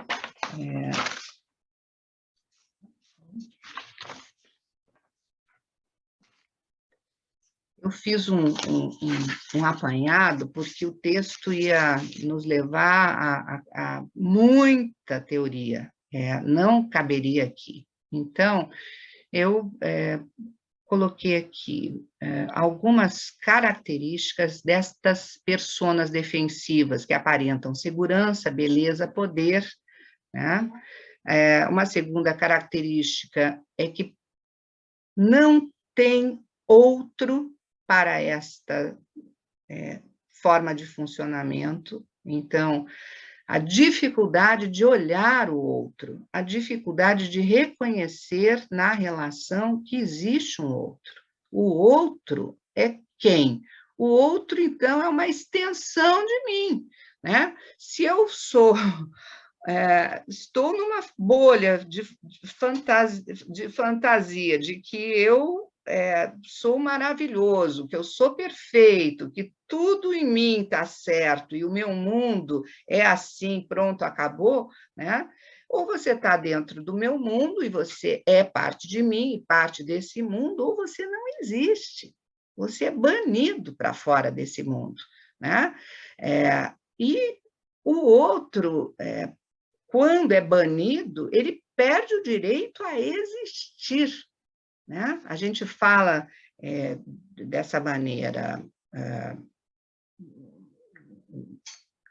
eu fiz um apanhado, porque o texto ia nos levar a muita teoria, não caberia aqui. Então, eu coloquei aqui algumas características destas personas defensivas que aparentam segurança, beleza, poder, né? Uma segunda característica é que não tem outro para esta forma de funcionamento. Então, a dificuldade de olhar o outro, a dificuldade de reconhecer na relação que existe um outro. O outro é quem? O outro, então, é uma extensão de mim, né? Se eu estou numa bolha de fantasia de que eu sou maravilhoso, que eu sou perfeito, que tudo em mim está certo e o meu mundo é assim, pronto, acabou, né? Ou você está dentro do meu mundo e você é parte de mim e parte desse mundo, ou você não existe. Você é banido para fora desse mundo, né? E o outro, quando é banido, ele perde o direito a existir, né? A gente fala dessa maneira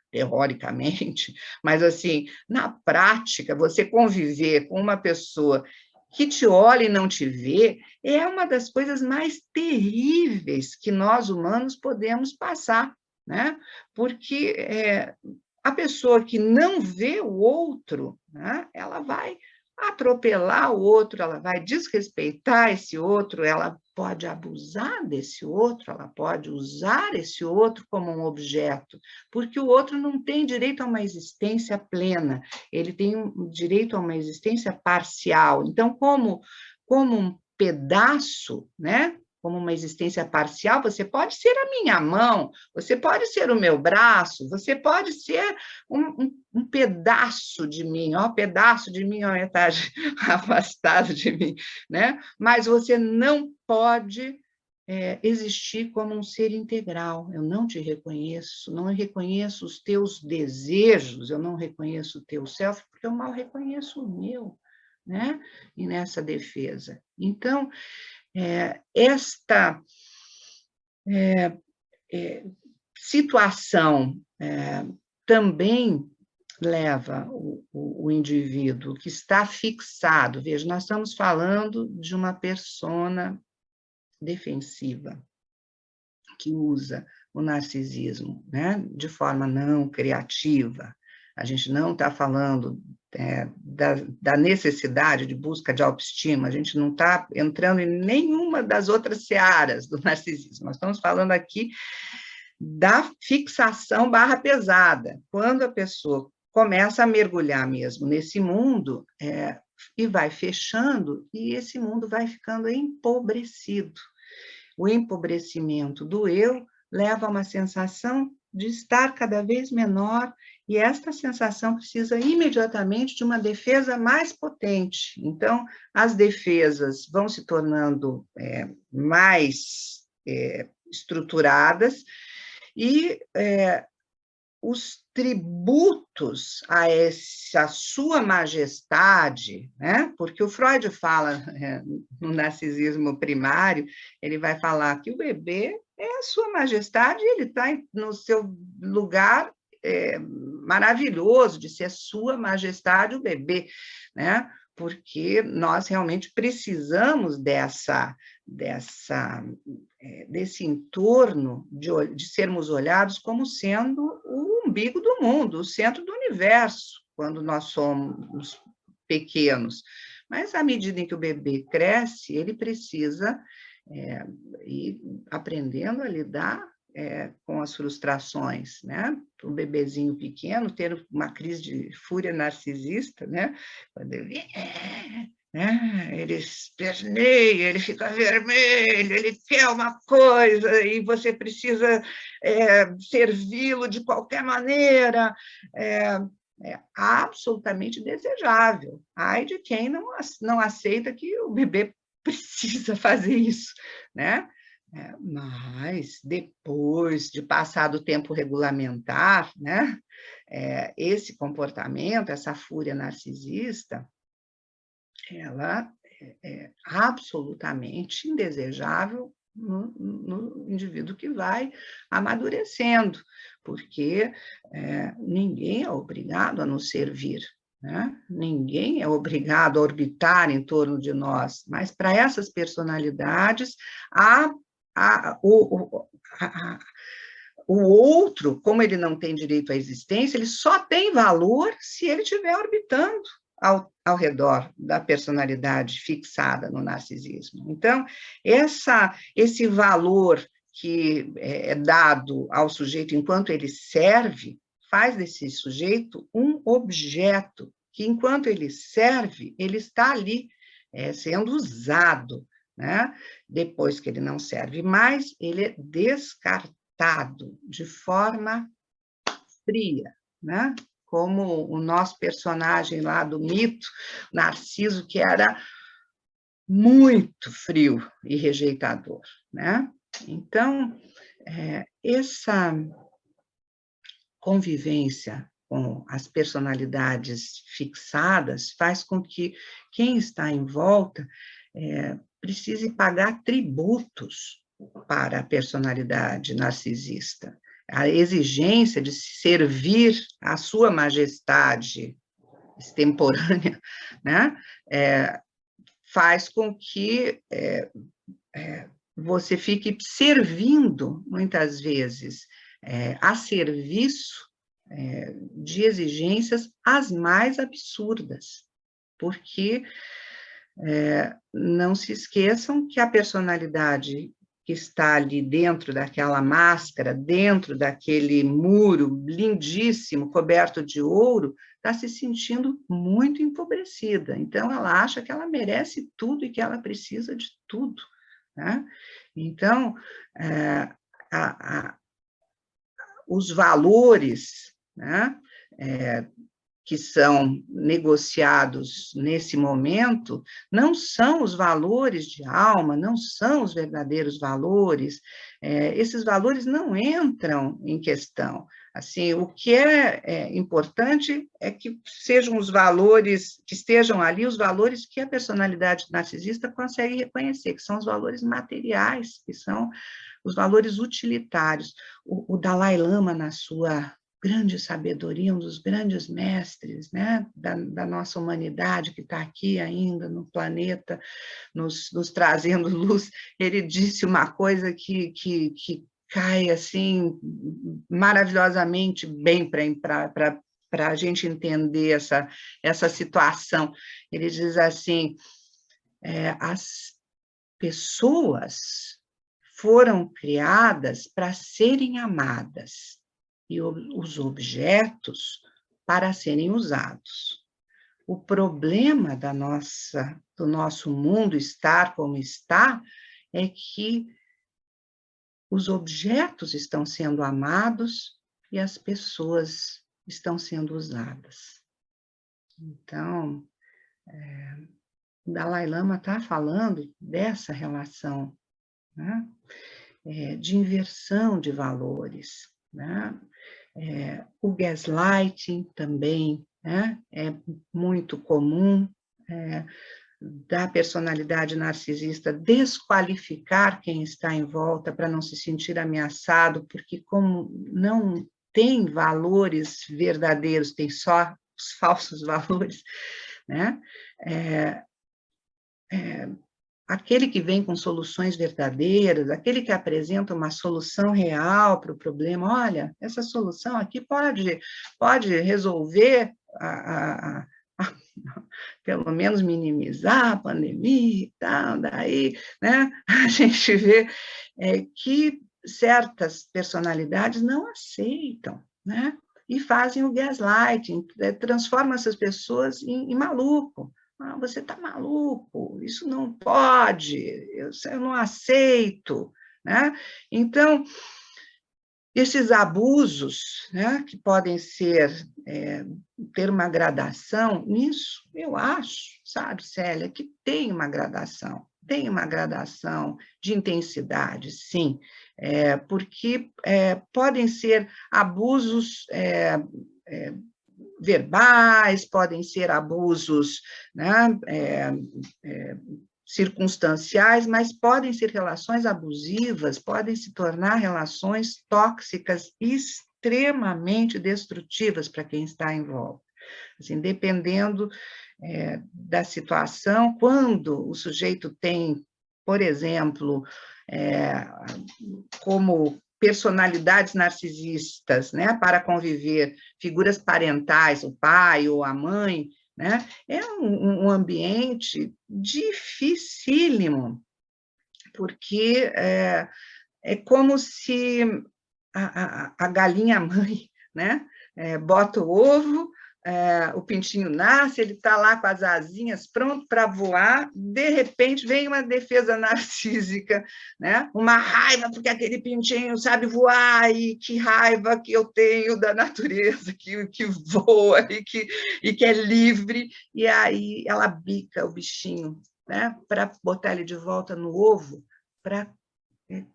teoricamente, mas assim, na prática, você conviver com uma pessoa que te olha e não te vê é uma das coisas mais terríveis que nós humanos podemos passar, né? Porque a pessoa que não vê o outro, né, ela vai atropelar o outro, ela vai desrespeitar esse outro, ela pode abusar desse outro, ela pode usar esse outro como um objeto, porque o outro não tem direito a uma existência plena, ele tem direito a uma existência parcial. Então, como um pedaço, né? Como uma existência parcial, você pode ser a minha mão, você pode ser o meu braço, você pode ser um pedaço de mim, ó, pedaço de mim, ó, metade afastado de mim, né? Mas você não pode existir como um ser integral. Eu não te reconheço, não reconheço os teus desejos, eu não reconheço o teu self, porque eu mal reconheço o meu, né? E nessa defesa. Então, esta situação também leva o indivíduo que está fixado. Veja, nós estamos falando de uma persona defensiva que usa o narcisismo, né, de forma não criativa. A gente não está falando da necessidade de busca de autoestima, a gente não está entrando em nenhuma das outras searas do narcisismo. Nós estamos falando aqui da fixação barra pesada, quando a pessoa começa a mergulhar mesmo nesse mundo e vai fechando, e esse mundo vai ficando empobrecido. O empobrecimento do eu leva a uma sensação de estar cada vez menor, e esta sensação precisa imediatamente de uma defesa mais potente. Então, as defesas vão se tornando mais estruturadas, e os tributos a essa sua majestade, né? Porque o Freud fala no narcisismo primário, ele vai falar que o bebê é a sua majestade, ele está no seu lugar maravilhoso de ser sua majestade o bebê, né? Porque nós realmente precisamos desse entorno de sermos olhados como sendo o umbigo do mundo, o centro do universo, quando nós somos pequenos. Mas, à medida em que o bebê cresce, ele precisa ir aprendendo a lidar com as frustrações, né? Um bebezinho pequeno ter uma crise de fúria narcisista, né? Quando ele ele esperneia, ele fica vermelho, ele quer uma coisa e você precisa servi-lo de qualquer maneira. É absolutamente desejável. Ai de quem não aceita que o bebê precisa fazer isso, né? Mas depois de passar do tempo regulamentar, né? Esse comportamento, essa fúria narcisista, ela é absolutamente indesejável no indivíduo que vai amadurecendo, porque ninguém é obrigado a nos servir, né? Ninguém é obrigado a orbitar em torno de nós, mas para essas personalidades, o outro, como ele não tem direito à existência, ele só tem valor se ele estiver orbitando ao redor da personalidade fixada no narcisismo. Então, esse valor que é dado ao sujeito enquanto ele serve, faz desse sujeito um objeto, que enquanto ele serve, ele está ali sendo usado, né? Depois que ele não serve mais, ele é descartado de forma fria, né? Como o nosso personagem lá do mito, Narciso, que era muito frio e rejeitador, né? Então, essa convivência com as personalidades fixadas faz com que quem está em volta precise pagar tributos para a personalidade narcisista. A exigência de servir à sua majestade extemporânea, né, faz com que você fique servindo, muitas vezes, a serviço de exigências as mais absurdas, porque não se esqueçam que a personalidade que está ali dentro daquela máscara, dentro daquele muro lindíssimo, coberto de ouro, está se sentindo muito empobrecida. Então, ela acha que ela merece tudo e que ela precisa de tudo, né? Então, os valores, né, que são negociados nesse momento, não são os valores de alma, não são os verdadeiros valores, esses valores não entram em questão. Assim, o que é importante é que sejam os valores, que estejam ali os valores que a personalidade narcisista consegue reconhecer, que são os valores materiais, que são os valores utilitários. O Dalai Lama, na sua grande sabedoria, um dos grandes mestres, né, da nossa humanidade, que está aqui ainda no planeta, nos trazendo luz, ele disse uma coisa que cai, assim, maravilhosamente bem para a gente entender essa situação. Ele diz assim, as pessoas foram criadas para serem amadas, e os objetos para serem usados. O problema do nosso mundo estar como está é que os objetos estão sendo amados e as pessoas estão sendo usadas. Então, o Dalai Lama está falando dessa relação, né? De inversão de valores, né? O gaslighting também, né, é muito comum, da personalidade narcisista desqualificar quem está em volta para não se sentir ameaçado, porque como não tem valores verdadeiros, tem só os falsos valores, né? Aquele que vem com soluções verdadeiras, aquele que apresenta uma solução real para o problema, olha, essa solução aqui pode resolver, pelo menos minimizar a pandemia e tal, daí, né, a gente vê que certas personalidades não aceitam, né, e fazem o gaslighting, transformam essas pessoas em maluco. Você está maluco, isso não pode, eu não aceito, né? Então, esses abusos, né, que podem ter uma gradação, nisso eu acho, sabe, Célia, que tem uma gradação de intensidade, sim, porque podem ser abusos verbais, podem ser abusos, né, circunstanciais, mas podem ser relações abusivas, podem se tornar relações tóxicas extremamente destrutivas para quem está em volta. Assim, dependendo da situação, quando o sujeito tem, por exemplo, como personalidades narcisistas, né, para conviver, figuras parentais, o pai ou a mãe, né, é um ambiente dificílimo, porque é como se a galinha mãe, né, bota o ovo, o pintinho nasce, ele está lá com as asinhas pronto para voar, de repente vem uma defesa narcísica, né? Uma raiva porque aquele pintinho sabe voar, e que raiva que eu tenho da natureza, que voa e que é livre, e aí ela bica o bichinho, né? Para botar ele de volta no ovo, para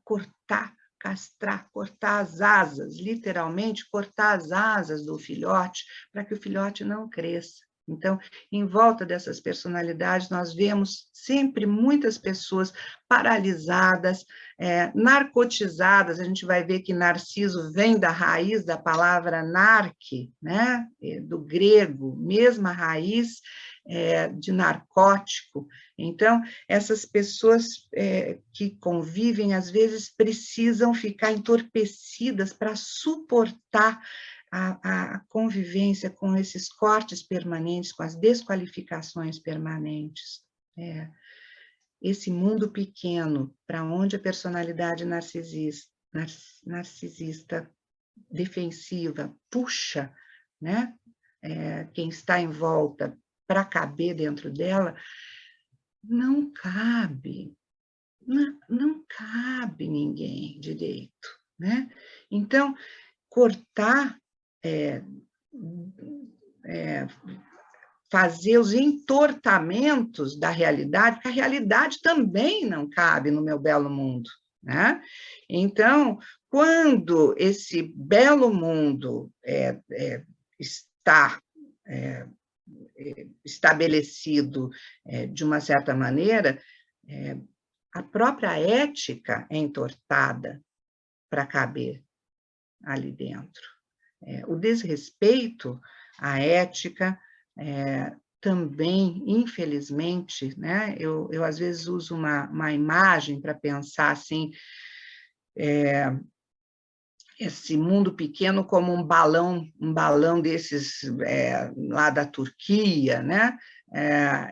cortar, castrar, cortar as asas, literalmente cortar as asas do filhote, para que o filhote não cresça. Então, em volta dessas personalidades, nós vemos sempre muitas pessoas paralisadas, narcotizadas. A gente vai ver que Narciso vem da raiz da palavra narque, né? Do grego, mesma raiz de narcótico. Então, essas pessoas que convivem, às vezes, precisam ficar entorpecidas para suportar a convivência com esses cortes permanentes, com as desqualificações permanentes. Esse mundo pequeno, para onde a personalidade narcisista defensiva puxa, né? Quem está em volta para caber dentro dela, não cabe, não cabe ninguém direito, né? Então, cortar, fazer os entortamentos da realidade, porque a realidade também não cabe no meu belo mundo, né? Então, quando esse belo mundo está estabelecido de uma certa maneira, a própria ética é entortada para caber ali dentro. O desrespeito à ética também, infelizmente, né? Eu às vezes uso uma imagem para pensar assim, esse mundo pequeno como um balão desses lá da Turquia, né?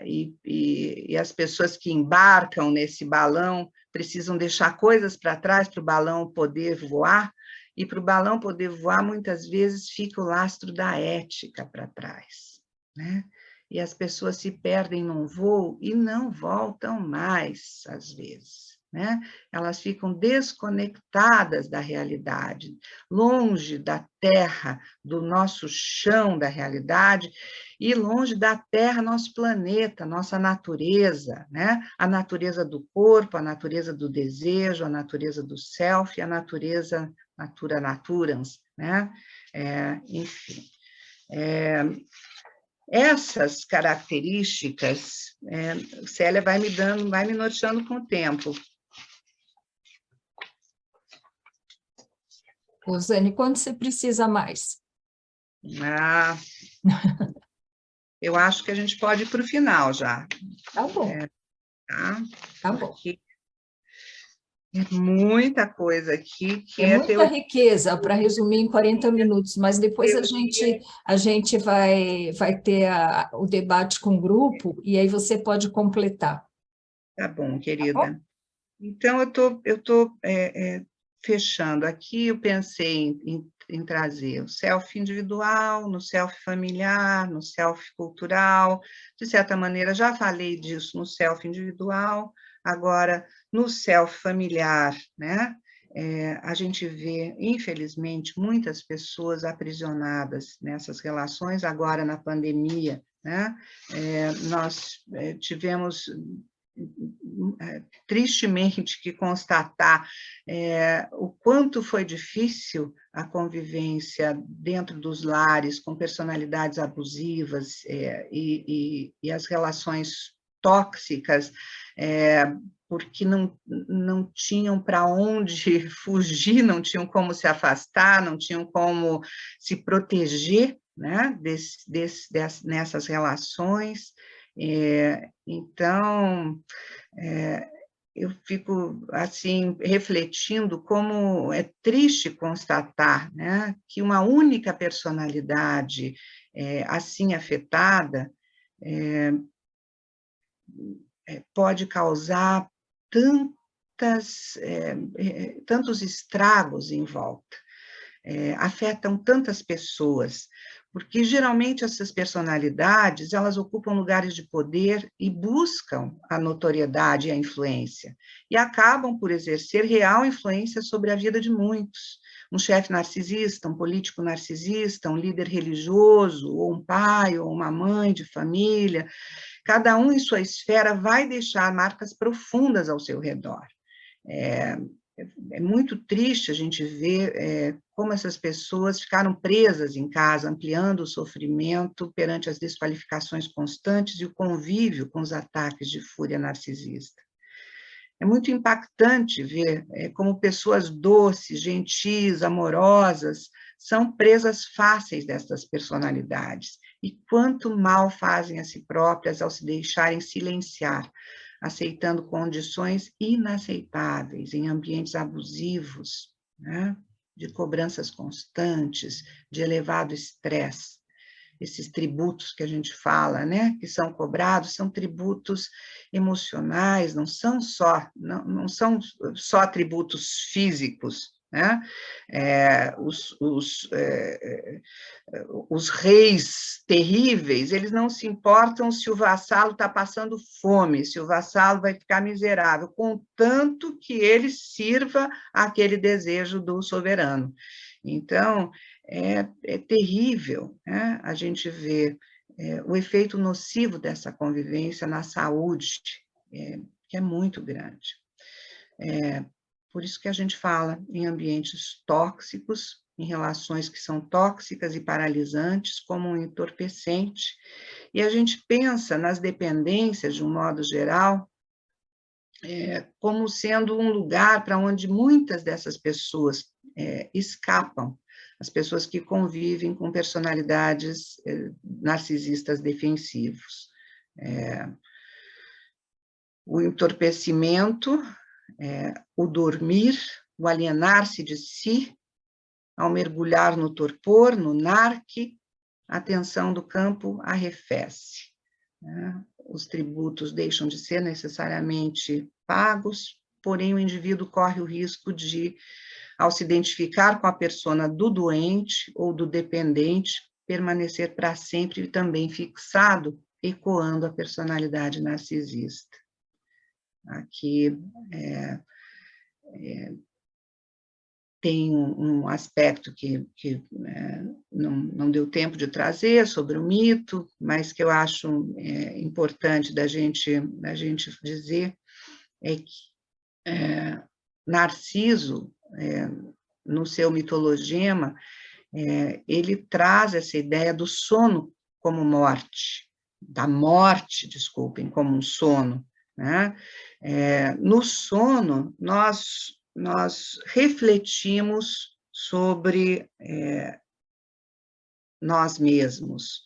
E as pessoas que embarcam nesse balão precisam deixar coisas para trás para o balão poder voar, e para o balão poder voar, muitas vezes fica o lastro da ética para trás, né? E as pessoas se perdem num voo e não voltam mais, às vezes, né? Elas ficam desconectadas da realidade, longe da terra, do nosso chão da realidade, e longe da terra, nosso planeta, nossa natureza, né? A natureza do corpo, a natureza do desejo, a natureza do self, a natureza natura naturans, né? Enfim. Essas características, Célia vai me norteando com o tempo. Rosane, quando você precisa mais? Eu acho que a gente pode ir para o final já. Tá bom. Tá bom. Porque é muita coisa aqui que é muita riqueza para resumir em 40 minutos, mas depois a gente vai ter o debate com o grupo e aí você pode completar. Tá bom, querida. Então, eu tô fechando aqui, eu pensei em trazer o self individual, no self familiar, no self cultural, de certa maneira, já falei disso no self individual, agora no self familiar, né? A gente vê, infelizmente, muitas pessoas aprisionadas nessas relações, agora na pandemia, né? Nós tivemos tristemente que constatar o quanto foi difícil a convivência dentro dos lares com personalidades abusivas e as relações tóxicas, porque não tinham para onde fugir, não tinham como se afastar, não tinham como se proteger, né, nessas relações. Então, eu fico, assim, refletindo como é triste constatar, né, que uma única personalidade assim afetada pode causar tantos estragos em volta. Afetam tantas pessoas, porque geralmente essas personalidades, elas ocupam lugares de poder e buscam a notoriedade e a influência, e acabam por exercer real influência sobre a vida de muitos. Um chefe narcisista, um político narcisista, um líder religioso, ou um pai, ou uma mãe de família, cada um em sua esfera vai deixar marcas profundas ao seu redor. É muito triste a gente ver como essas pessoas ficaram presas em casa, ampliando o sofrimento perante as desqualificações constantes e o convívio com os ataques de fúria narcisista. É muito impactante ver como pessoas doces, gentis, amorosas, são presas fáceis dessas personalidades, e quanto mal fazem a si próprias ao se deixarem silenciar, aceitando condições inaceitáveis em ambientes abusivos, né? De cobranças constantes, de elevado estresse. Esses tributos que a gente fala, né, que são cobrados, são tributos emocionais, não são só tributos físicos, né? Os reis terríveis, eles não se importam se o vassalo está passando fome, se o vassalo vai ficar miserável, contanto que ele sirva aquele desejo do soberano. Então, é terrível, né? A gente vê o efeito nocivo dessa convivência na saúde, que é muito grande. Por isso que a gente fala em ambientes tóxicos, em relações que são tóxicas e paralisantes, como um entorpecente, e a gente pensa nas dependências, de um modo geral, como sendo um lugar para onde muitas dessas pessoas escapam, as pessoas que convivem com personalidades narcisistas defensivos. O entorpecimento, o dormir, o alienar-se de si, ao mergulhar no torpor, no narque, a tensão do campo arrefece. Os tributos deixam de ser necessariamente pagos, porém o indivíduo corre o risco de, ao se identificar com a persona do doente ou do dependente, permanecer para sempre também fixado, ecoando a personalidade narcisista. Aqui tem um aspecto que não deu tempo de trazer sobre o mito, mas que eu acho importante da gente dizer, é que Narciso, no seu mitologema, ele traz essa ideia do sono como morte, da morte, desculpem, como um sono, né? No sono, nós refletimos sobre nós mesmos.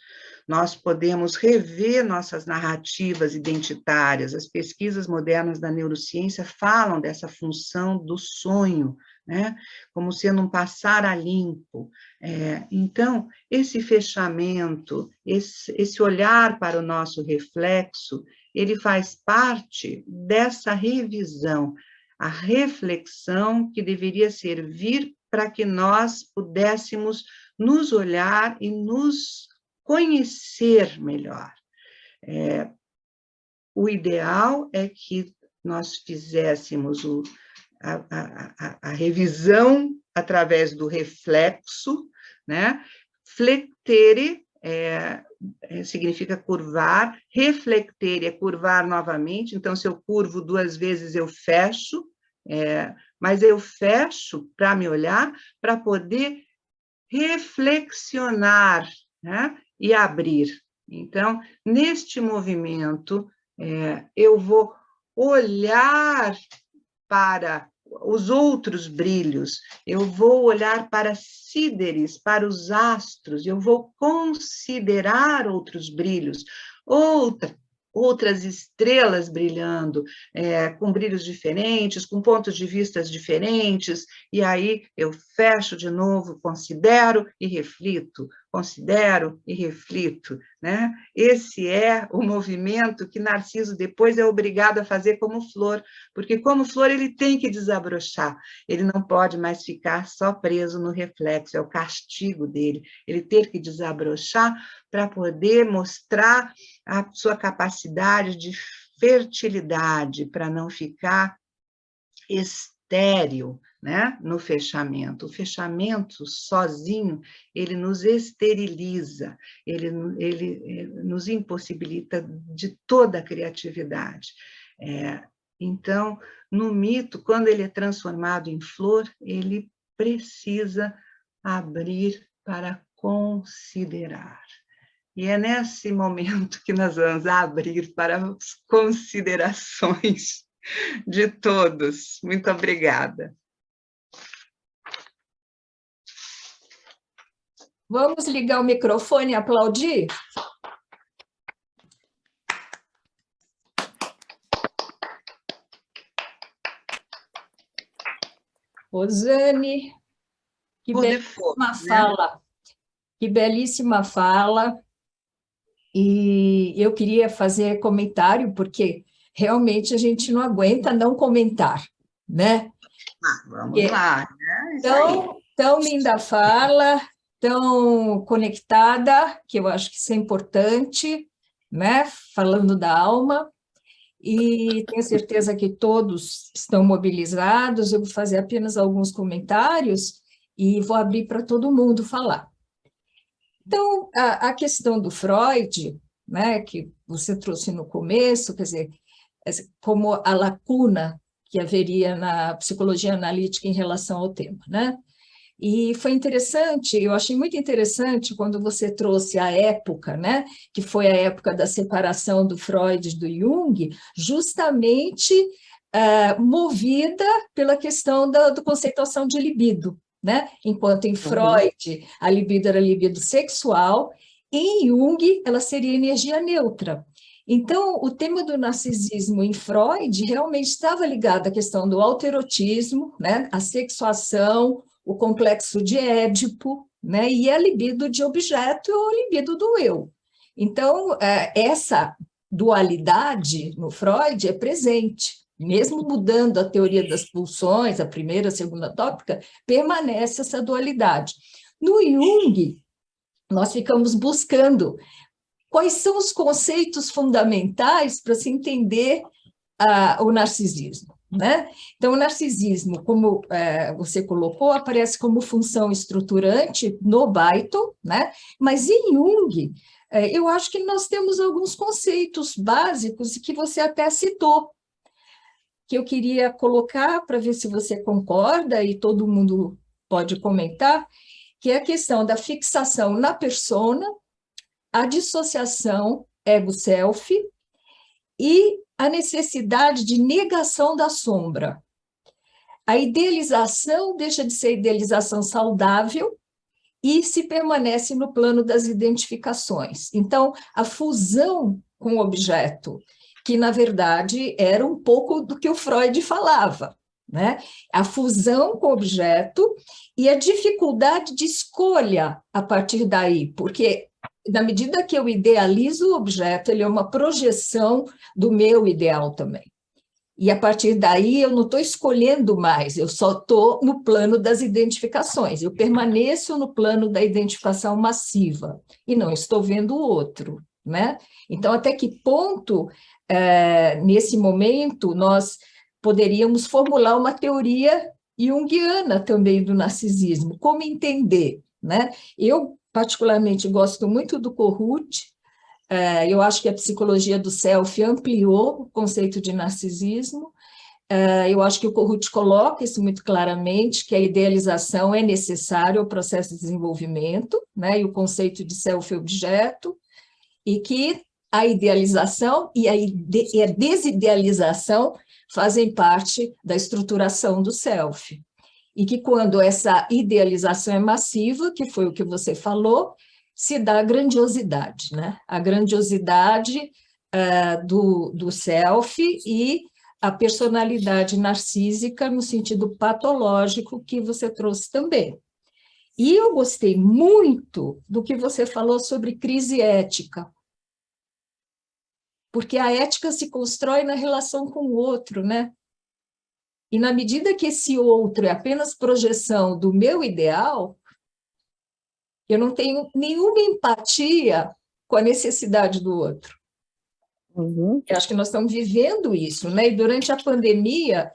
Nós podemos rever nossas narrativas identitárias. As pesquisas modernas da neurociência falam dessa função do sonho, né? Como sendo um passar a limpo. Então, esse fechamento, esse olhar para o nosso reflexo, ele faz parte dessa revisão, a reflexão que deveria servir para que nós pudéssemos nos olhar e nos conhecer melhor. O ideal é que nós fizéssemos a revisão através do reflexo, né? Flectere significa curvar, reflectere é curvar novamente, então, se eu curvo 2 vezes, eu fecho, mas eu fecho para me olhar, para poder reflexionar, né? E abrir. Então, neste movimento, eu vou olhar para os outros brilhos, eu vou olhar para síderes, para os astros, eu vou considerar outros brilhos, outras estrelas brilhando, com brilhos diferentes, com pontos de vista diferentes, e aí eu fecho de novo, considero e reflito, né? Esse é o movimento que Narciso depois é obrigado a fazer como flor, porque como flor ele tem que desabrochar, ele não pode mais ficar só preso no reflexo, é o castigo dele, ele ter que desabrochar para poder mostrar a sua capacidade de fertilidade, para não ficar estéril, né, no fechamento. O fechamento sozinho, ele nos esteriliza, ele nos impossibilita de toda a criatividade. Então, no mito, quando ele é transformado em flor, ele precisa abrir para considerar. E é nesse momento que nós vamos abrir para as considerações de todos. Muito obrigada. Vamos ligar o microfone e aplaudir? Rosane, que belíssima fala, que belíssima fala. E eu queria fazer comentário, porque realmente a gente não aguenta não comentar, né? Vamos lá, né? Tão linda fala, tão conectada, que eu acho que isso é importante, né? Falando da alma, e tenho certeza que todos estão mobilizados. Eu vou fazer apenas alguns comentários e vou abrir para todo mundo falar. Então, a questão do Freud, né, que você trouxe no começo, quer dizer, como a lacuna que haveria na psicologia analítica em relação ao tema, né? E foi interessante, eu achei muito interessante quando você trouxe a época, né, que foi a época da separação do Freud e do Jung, justamente movida pela questão da conceituação de libido, né? Enquanto em Freud a libido era libido sexual, em Jung ela seria energia neutra. Então, o tema do narcisismo em Freud realmente estava ligado à questão do autoerotismo, né? A sexuação, o complexo de Édipo, né? E a libido de objeto ou libido do eu. Então, essa dualidade no Freud é presente. Mesmo mudando a teoria das pulsões, a primeira, a segunda tópica, permanece essa dualidade. No Jung, nós ficamos buscando quais são os conceitos fundamentais para se entender o narcisismo, né? Então, o narcisismo, como você colocou, aparece como função estruturante no Beighton, né? Mas em Jung, eu acho que nós temos alguns conceitos básicos que você até citou, que eu queria colocar para ver se você concorda e todo mundo pode comentar, que é a questão da fixação na persona, a dissociação ego-self e a necessidade de negação da sombra. A idealização deixa de ser idealização saudável e se permanece no plano das identificações. Então, a fusão com o objeto, que, na verdade, era um pouco do que o Freud falava, né? A fusão com o objeto e a dificuldade de escolha a partir daí, porque, na medida que eu idealizo o objeto, ele é uma projeção do meu ideal também. E, a partir daí, eu não estou escolhendo mais, eu só estou no plano das identificações, eu permaneço no plano da identificação massiva, e não estou vendo o outro, né? Então, até que ponto, nesse momento, nós poderíamos formular uma teoria junguiana também do narcisismo, como entender, né? Eu, particularmente, gosto muito do Kohut. Eu acho que a psicologia do self ampliou o conceito de narcisismo. Eu acho que o Kohut coloca isso muito claramente, que a idealização é necessária ao processo de desenvolvimento, né? E o conceito de self-objeto, e que a idealização e a desidealização fazem parte da estruturação do self. E que quando essa idealização é massiva, que foi o que você falou, se dá a grandiosidade, né? A grandiosidade do self e a personalidade narcísica no sentido patológico que você trouxe também. E eu gostei muito do que você falou sobre crise ética, porque a ética se constrói na relação com o outro, né? E na medida que esse outro é apenas projeção do meu ideal, eu não tenho nenhuma empatia com a necessidade do outro. Uhum. Eu acho que nós estamos vivendo isso, né? E durante a pandemia,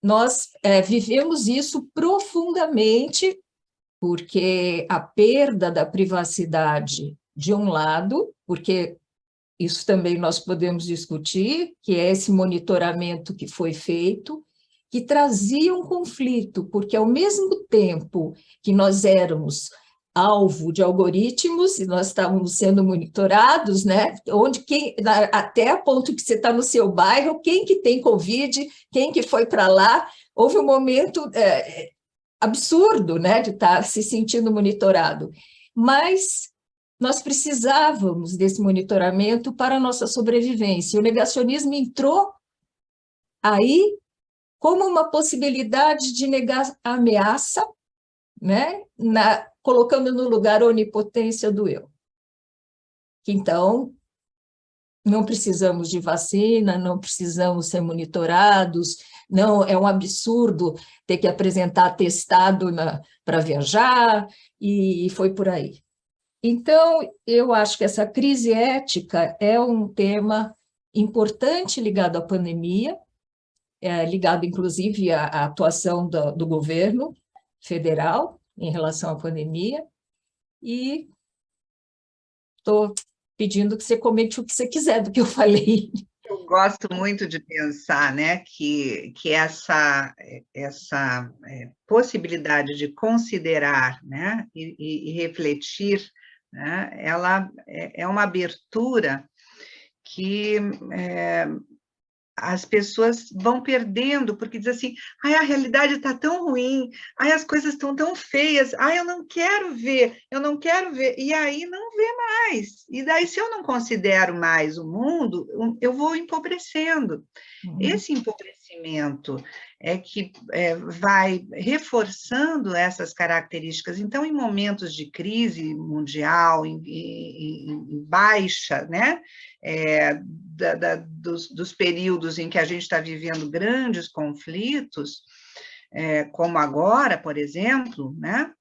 nós vivemos isso profundamente, porque a perda da privacidade, de um lado, porque isso também nós podemos discutir, que é esse monitoramento que foi feito, que trazia um conflito, porque ao mesmo tempo que nós éramos alvo de algoritmos e nós estávamos sendo monitorados, né? Até a ponto que você está no seu bairro, quem que tem Covid, quem que foi para lá, houve um momento absurdo, né, de estar se sentindo monitorado, mas nós precisávamos desse monitoramento para a nossa sobrevivência. O negacionismo entrou aí como uma possibilidade de negar a ameaça, né, colocando no lugar a onipotência do eu. Então, não precisamos de vacina, não precisamos ser monitorados, não é um absurdo ter que apresentar atestado para viajar, e foi por aí. Então, eu acho que essa crise ética é um tema importante ligado à pandemia, ligado, inclusive, à atuação do governo federal em relação à pandemia, e estou pedindo que você comente o que você quiser do que eu falei. Eu gosto muito de pensar, né, que essa possibilidade de considerar, né, e refletir, né, ela é uma abertura que as pessoas vão perdendo, porque diz assim, ai, a realidade está tão ruim, ai, as coisas estão tão feias, ai, eu não quero ver, e aí não vê mais. E daí, se eu não considero mais o mundo, eu vou empobrecendo. Esse empobrecimento é que vai reforçando essas características. Então, em momentos de crise mundial, em baixa, né, dos períodos em que a gente está vivendo grandes conflitos, como agora, por exemplo, né,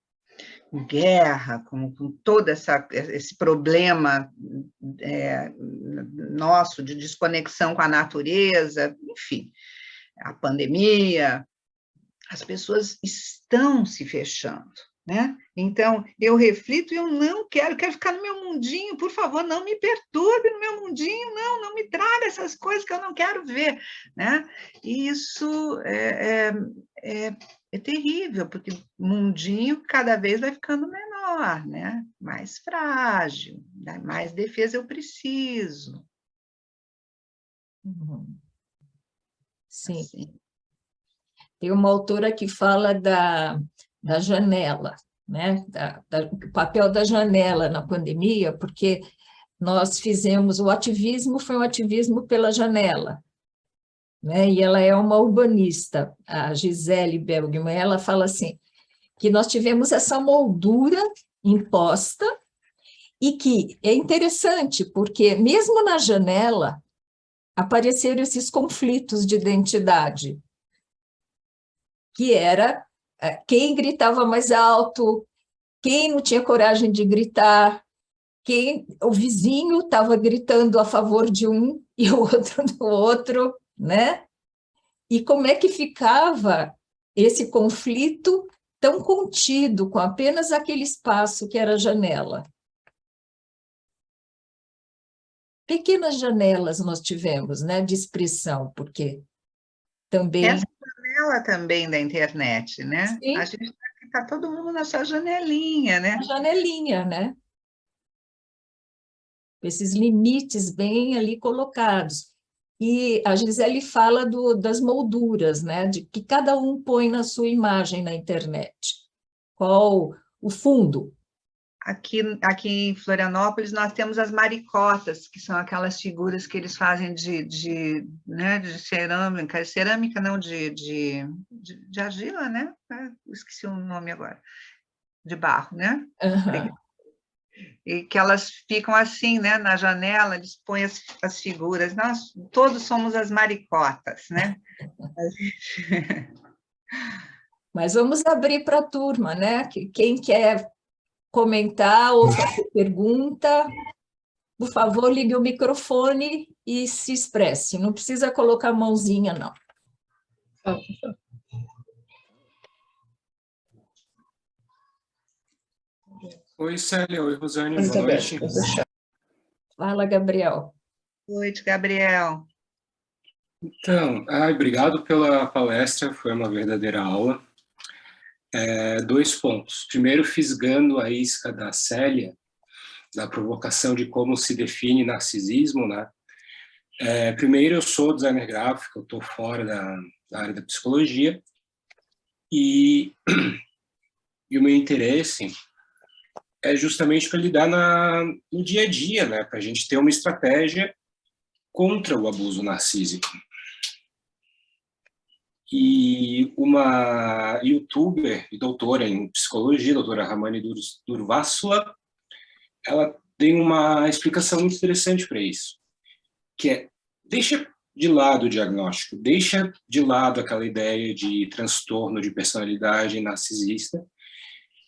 com guerra, com todo esse problema nosso de desconexão com a natureza, enfim, a pandemia, as pessoas estão se fechando, né? Então, eu reflito e eu não quero ficar no meu mundinho, por favor, não me perturbe no meu mundinho, não me traga essas coisas que eu não quero ver, né? E isso é terrível, porque o mundinho cada vez vai ficando menor, né? Mais frágil, né? Mais defesa eu preciso. Sim. Assim. Tem uma autora que fala da janela, né? O papel da janela na pandemia, porque nós fizemos, o ativismo foi um ativismo pela janela, né? E ela é uma urbanista, a Gisele Bergman, ela fala assim, que nós tivemos essa moldura imposta e que é interessante, porque mesmo na janela apareceram esses conflitos de identidade, que era quem gritava mais alto, quem não tinha coragem de gritar, o vizinho estava gritando a favor de um e o outro do outro, né? E como é que ficava esse conflito tão contido, com apenas aquele espaço que era a janela? Pequenas janelas nós tivemos, né, de expressão, porque também... Essa janela também da internet, né? Sim. A gente está todo mundo na sua janelinha, né? A janelinha, né? esses limites bem ali colocados. E a Gisele fala das molduras, né? De que cada um põe na sua imagem na internet. Qual o fundo? Aqui em Florianópolis, nós temos as maricotas, que são aquelas figuras que eles fazem né, de cerâmica não, de argila, né? Esqueci o nome agora, de barro, né? Uhum. E que elas ficam assim, né, na janela, eles põem as figuras. Nós todos somos as maricotas, né? Mas vamos abrir para a turma, né? Quem quer comentar ou fazer pergunta, por favor, ligue o microfone e se expresse. Não precisa colocar a mãozinha, não. Oi, Célia. Oi, Rosane. Boa noite. Fala, Gabriel. Boa noite, Gabriel. Então, obrigado pela palestra, foi uma verdadeira aula. 2 pontos. Primeiro, fisgando a isca da Célia, da provocação de como se define narcisismo, né? Primeiro, eu sou designer gráfico, eu estou fora da área da psicologia, e o meu interesse é justamente para lidar no dia a dia, né? Para a gente ter uma estratégia contra o abuso narcísico. E uma youtuber e doutora em psicologia, doutora Ramani Durvasula, ela tem uma explicação muito interessante para isso, que é: deixa de lado o diagnóstico, deixa de lado aquela ideia de transtorno de personalidade narcisista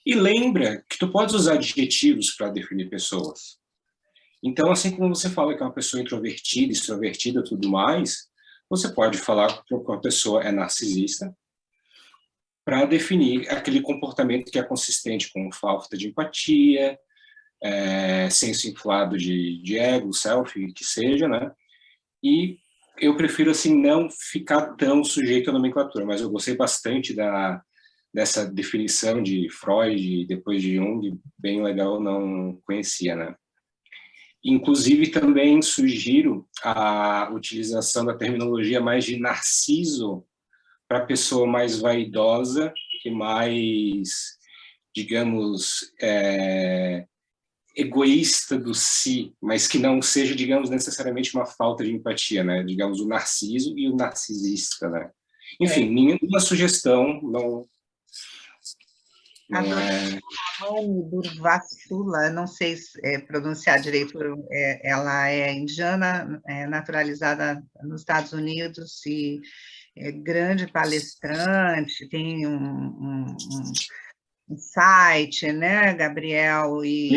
e lembra que tu podes usar adjetivos para definir pessoas. Então, assim como você fala que é uma pessoa introvertida, extrovertida, tudo mais, você pode falar que uma pessoa é narcisista para definir aquele comportamento que é consistente com falta de empatia, senso inflado de ego, self, que seja, né? E eu prefiro, assim, não ficar tão sujeito à nomenclatura, mas eu gostei bastante dessa definição de Freud e depois de Jung, bem legal, não conhecia, né? Inclusive, também sugiro a utilização da terminologia mais de narciso para a pessoa mais vaidosa e mais, digamos, egoísta do si, mas que não seja, digamos, necessariamente uma falta de empatia, né? Digamos, o narciso e o narcisista, né? Enfim, nenhuma sugestão, não é... Ramani Durvasula, não sei pronunciar direito, ela é indiana, naturalizada nos Estados Unidos e é grande palestrante, tem um site, né, Gabriel, e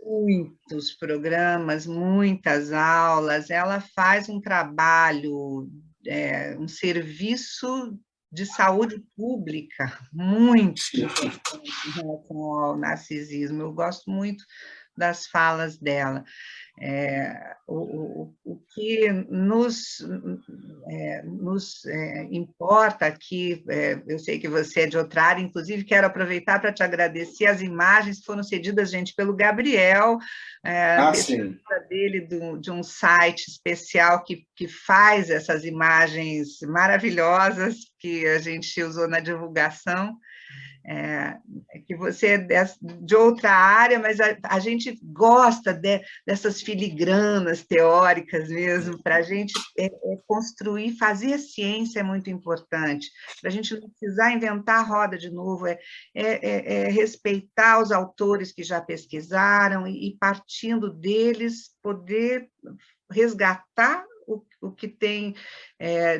muitos programas, muitas aulas. Ela faz um trabalho, um serviço de saúde pública muito importante em relação ao narcisismo. Eu gosto muito das falas dela. O que nos importa aqui, eu sei que você é de outra área, inclusive quero aproveitar para te agradecer as imagens que foram cedidas, gente, pelo Gabriel, pesquisa dele de um site especial que faz essas imagens maravilhosas que a gente usou na divulgação. Que você é de outra área, mas a gente gosta dessas filigranas teóricas mesmo, para a gente construir, fazer ciência é muito importante, para a gente não precisar inventar a roda de novo, respeitar os autores que já pesquisaram e partindo deles, poder resgatar o que tem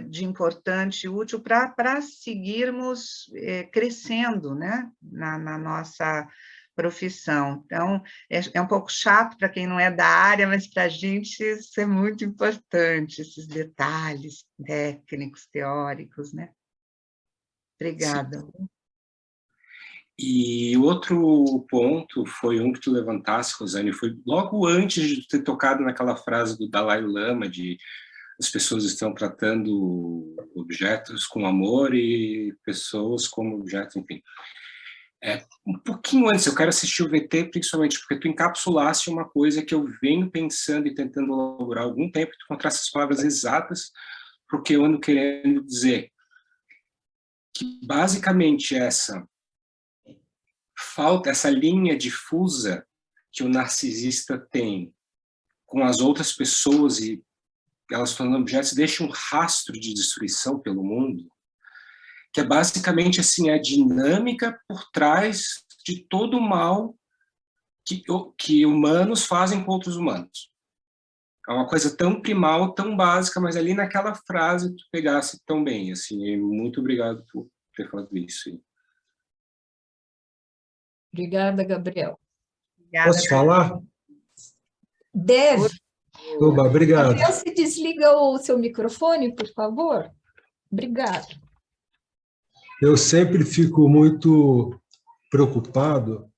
de importante e útil para seguirmos crescendo, né, na nossa profissão. Então, é um pouco chato para quem não é da área, mas para a gente isso é muito importante, esses detalhes técnicos, teóricos, né? Obrigada. Sim. E outro ponto foi um que tu levantasse, Rosane, foi logo antes de ter tocado naquela frase do Dalai Lama de as pessoas estão tratando objetos com amor e pessoas como objetos, enfim. Um pouquinho antes, eu quero assistir o VT principalmente porque tu encapsulaste uma coisa que eu venho pensando e tentando elaborar há algum tempo, tu encontraste essas palavras exatas porque eu ando querendo dizer que basicamente essa falta, essa linha difusa que o narcisista tem com as outras pessoas e elas tornando objetos, deixa um rastro de destruição pelo mundo, que é basicamente assim, a dinâmica por trás de todo o mal que humanos fazem com outros humanos. É uma coisa tão primal, tão básica, mas ali naquela frase tu pegasse tão bem, assim, e muito obrigado por ter falado isso. Obrigada, Gabriel. Obrigada, Posso falar? Deve. Oba, obrigado. Gabriel, se desliga o seu microfone, por favor. Obrigada. Eu sempre fico muito preocupado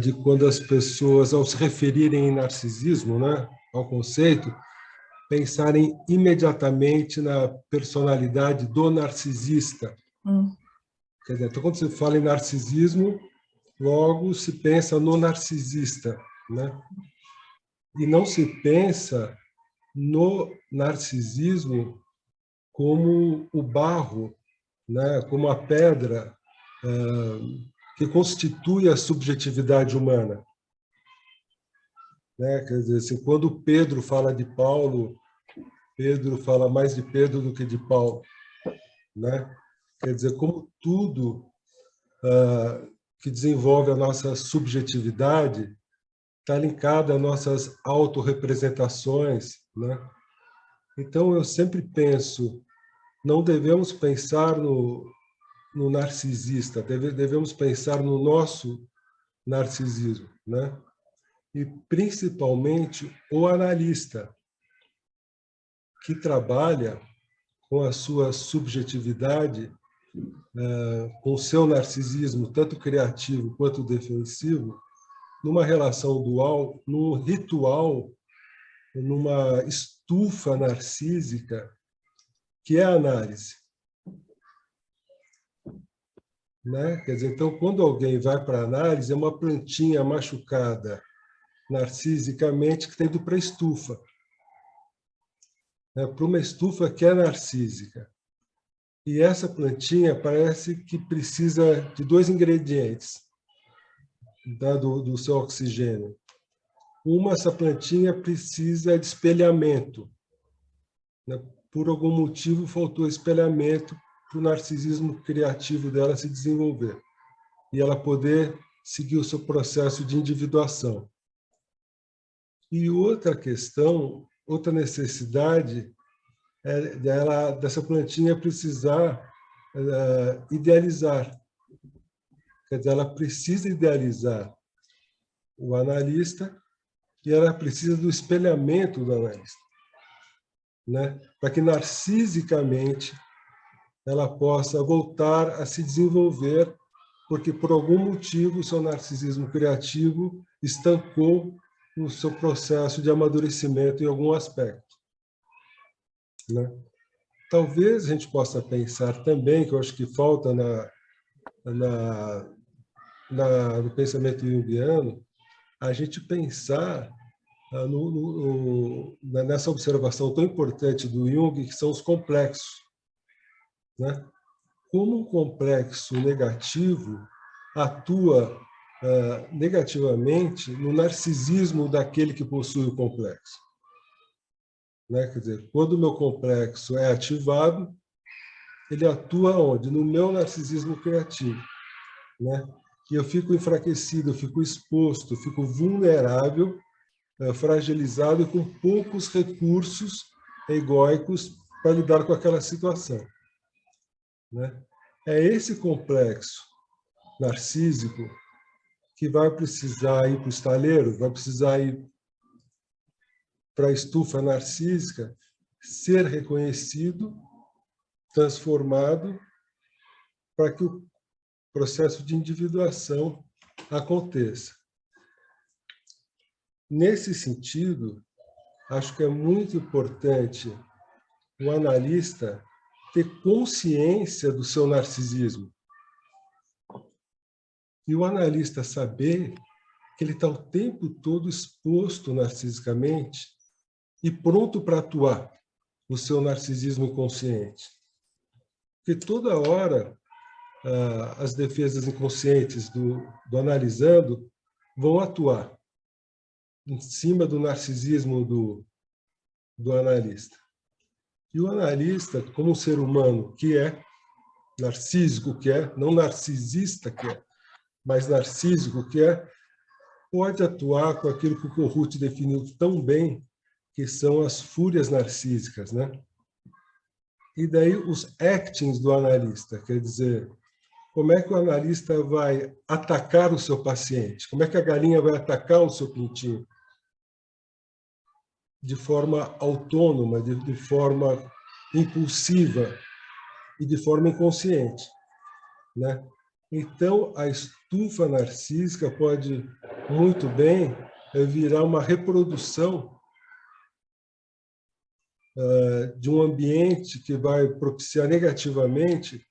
de quando as pessoas, ao se referirem em narcisismo, né, ao conceito, pensarem imediatamente na personalidade do narcisista. Quer dizer, então, quando você fala em narcisismo, logo se pensa no narcisista, né? E não se pensa no narcisismo como o barro, né, como a pedra que constitui a subjetividade humana. Né? Quer dizer, assim, quando Pedro fala de Paulo, Pedro fala mais de Pedro do que de Paulo. Né? Quer dizer, como tudo que desenvolve a nossa subjetividade está linkado às nossas autorrepresentações. Né? Então, eu sempre penso, não devemos pensar no narcisista, devemos pensar no nosso narcisismo, né? E principalmente o analista, que trabalha com a sua subjetividade, com o seu narcisismo, tanto criativo quanto defensivo, numa relação dual, num ritual, numa estufa narcísica, que é a análise. Né? Quer dizer, então, quando alguém vai para a análise, é uma plantinha machucada narcisicamente que está indo para a estufa. Né? Para uma estufa que é narcísica. E essa plantinha parece que precisa de 2 ingredientes, tá? do seu oxigênio. Essa plantinha precisa de espelhamento. Né? Por algum motivo, faltou espelhamento para o narcisismo criativo dela se desenvolver e ela poder seguir o seu processo de individuação. E outra questão, outra necessidade é dessa plantinha precisar idealizar. Quer dizer, ela precisa idealizar o analista e ela precisa do espelhamento do analista, né? Para que narcisicamente ela possa voltar a se desenvolver, porque por algum motivo o seu narcisismo criativo estancou no seu processo de amadurecimento em algum aspecto. Né? Talvez a gente possa pensar também, que eu acho que falta no pensamento junguiano, a gente pensar nessa observação tão importante do Jung, que são os complexos. Né? Como um complexo negativo atua negativamente no narcisismo daquele que possui o complexo. Né? Quer dizer, quando o meu complexo é ativado, ele atua onde? No meu narcisismo criativo. Né? E eu fico enfraquecido, eu fico exposto, eu fico vulnerável, fragilizado e com poucos recursos egóicos para lidar com aquela situação. Né? É esse complexo narcísico que vai precisar ir para o estaleiro, vai precisar ir para a estufa narcísica, ser reconhecido, transformado, para que o processo de individuação aconteça. Nesse sentido, acho que é muito importante o analista ter consciência do seu narcisismo. E o analista saber que ele está o tempo todo exposto narcisicamente e pronto para atuar o seu narcisismo inconsciente. Porque toda hora as defesas inconscientes do analisando vão atuar em cima do narcisismo do analista. E o analista, como um ser humano que é narcísico, que é, não narcisista que é, mas narcísico que é, pode atuar com aquilo que o Kohut definiu tão bem, que são as fúrias narcísicas, né? E daí os actings do analista, quer dizer, como é que o analista vai atacar o seu paciente? Como é que a galinha vai atacar o seu pintinho? De forma autônoma, de forma impulsiva e de forma inconsciente, né? Então, a estufa narcísica pode muito bem virar uma reprodução de um ambiente que vai propiciar negativamente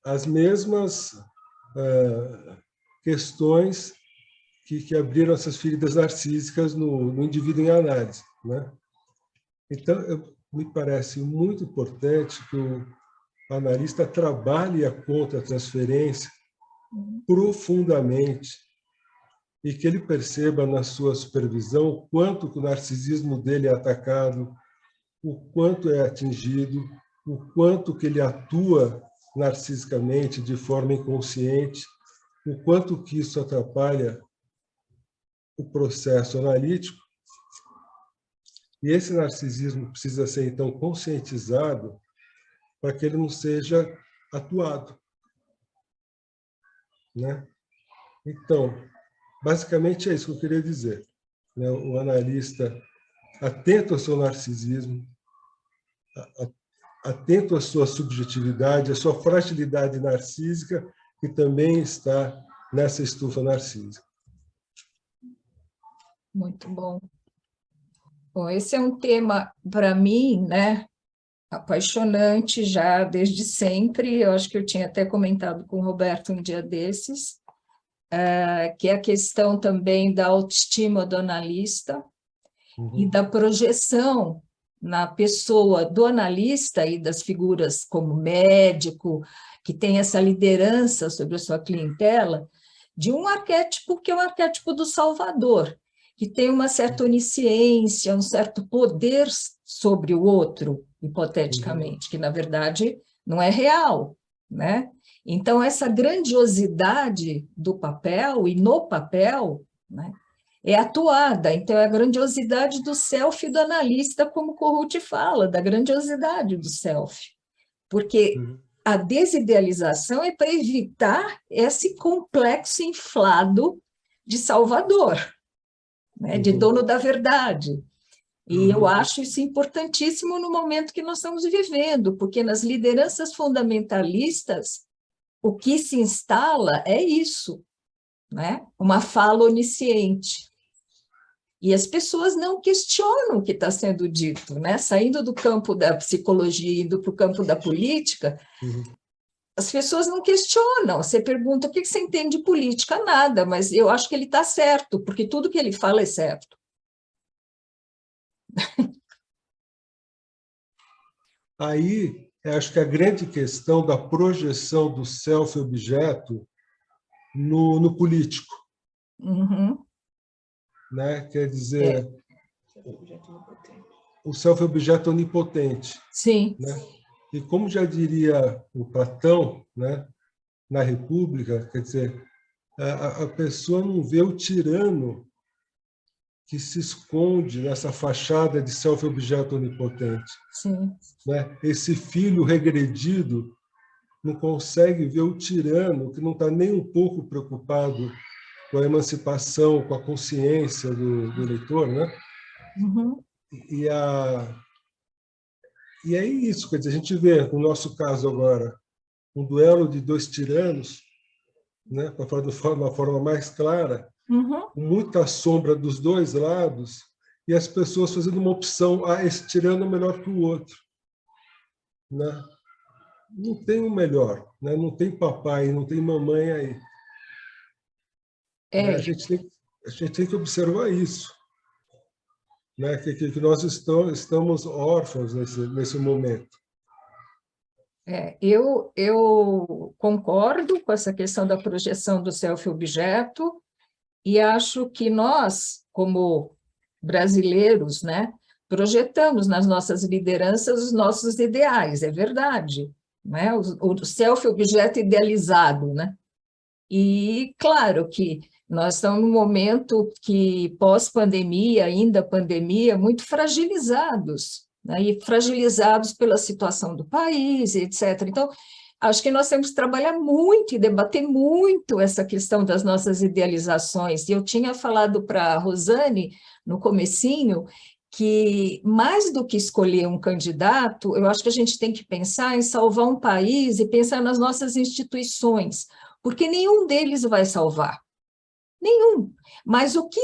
as mesmas questões que abriram essas feridas narcísicas no indivíduo em análise, né? Então, me parece muito importante que o analista trabalhe a contra-transferência profundamente e que ele perceba na sua supervisão o quanto que o narcisismo dele é atacado, o quanto é atingido, o quanto que ele atua narcisicamente de forma inconsciente, o quanto que isso atrapalha o processo analítico. E esse narcisismo precisa ser, então, conscientizado para que ele não seja atuado, né? Então, basicamente é isso que eu queria dizer, né? O analista atento ao seu narcisismo, atento à sua subjetividade, à sua fragilidade narcísica, que também está nessa estufa narcísica. Muito bom. Bom, esse é um tema, para mim, né, apaixonante já desde sempre. Eu acho que eu tinha até comentado com o Roberto um dia desses, que é a questão também da autoestima do analista e da projeção na pessoa do analista e das figuras como médico, que tem essa liderança sobre a sua clientela, de um arquétipo que é o arquétipo do salvador, que tem uma certa onisciência, um certo poder sobre o outro, hipoteticamente, que, na verdade, não é real, né? Então, essa grandiosidade do papel e no papel, né, é atuada. Então, é a grandiosidade do self do analista, como o Kohut fala, da grandiosidade do self. Porque a desidealização é para evitar esse complexo inflado de salvador, né, de dono da verdade. E eu acho isso importantíssimo no momento que nós estamos vivendo, porque nas lideranças fundamentalistas, o que se instala é isso, né? Uma fala onisciente. E as pessoas não questionam o que está sendo dito, né? Saindo do campo da psicologia e indo para o campo da política, as pessoas não questionam. Você pergunta, o que você entende de política? Nada, mas eu acho que ele está certo, porque tudo que ele fala é certo. Aí, acho que a grande questão da projeção do self-objeto no político. Né? Quer dizer, o self-objeto onipotente. Sim. Né? E como já diria o Platão, né, na República, quer dizer, a pessoa não vê o tirano que se esconde nessa fachada de self-objeto onipotente. Sim. Né? Esse filho regredido não consegue ver o tirano que não está nem um pouco preocupado com a emancipação, com a consciência do eleitor, né? E é isso, quer dizer, a gente vê, no nosso caso agora, um duelo de dois tiranos, né, para falar de uma forma mais clara, com muita sombra dos dois lados, e as pessoas fazendo uma opção, esse tirano é melhor que o outro. Né? Não tem o melhor, né? Não tem papai, não tem mamãe aí. A gente tem que observar isso, né? Que nós estamos órfãos nesse momento. Eu concordo com essa questão da projeção do self-objeto e acho que nós, como brasileiros, né, projetamos nas nossas lideranças os nossos ideais, é verdade, né? O self-objeto idealizado, né? E, claro, que nós estamos num momento que, pós-pandemia, ainda pandemia, muito fragilizados, né? E fragilizados pela situação do país, etc. Então, acho que nós temos que trabalhar muito e debater muito essa questão das nossas idealizações. E eu tinha falado para a Rosane, no comecinho, que mais do que escolher um candidato, eu acho que a gente tem que pensar em salvar um país e pensar nas nossas instituições, porque nenhum deles vai salvar, nenhum. Mas o que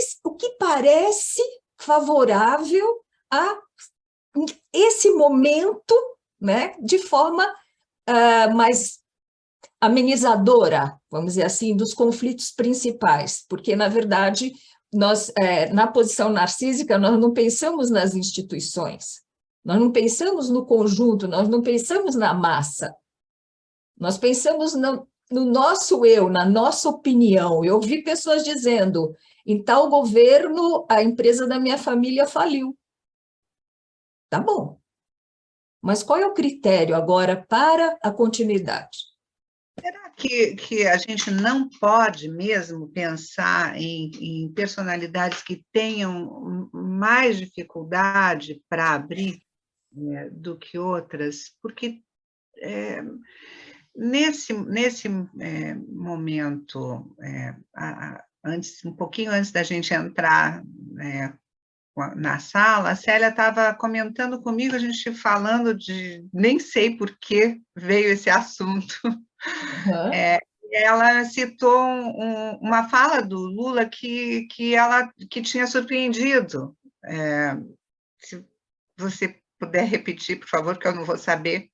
parece favorável a esse momento, né, de forma mais amenizadora, vamos dizer assim, dos conflitos principais, porque, na verdade, nós, na posição narcísica, nós não pensamos nas instituições, nós não pensamos no conjunto, nós não pensamos na massa, nós pensamos no nosso eu, na nossa opinião. Eu ouvi pessoas dizendo, em tal governo, a empresa da minha família faliu. Tá bom. Mas qual é o critério agora para a continuidade? Será que a gente não pode mesmo pensar em personalidades que tenham mais dificuldade para abrir, né, do que outras? Porque nesse momento, um pouquinho antes da gente entrar, na sala, a Célia estava comentando comigo, a gente falando de... Nem sei por que veio esse assunto. Uhum. Ela citou uma fala do Lula que tinha surpreendido. Se você puder repetir, por favor, que eu não vou saber.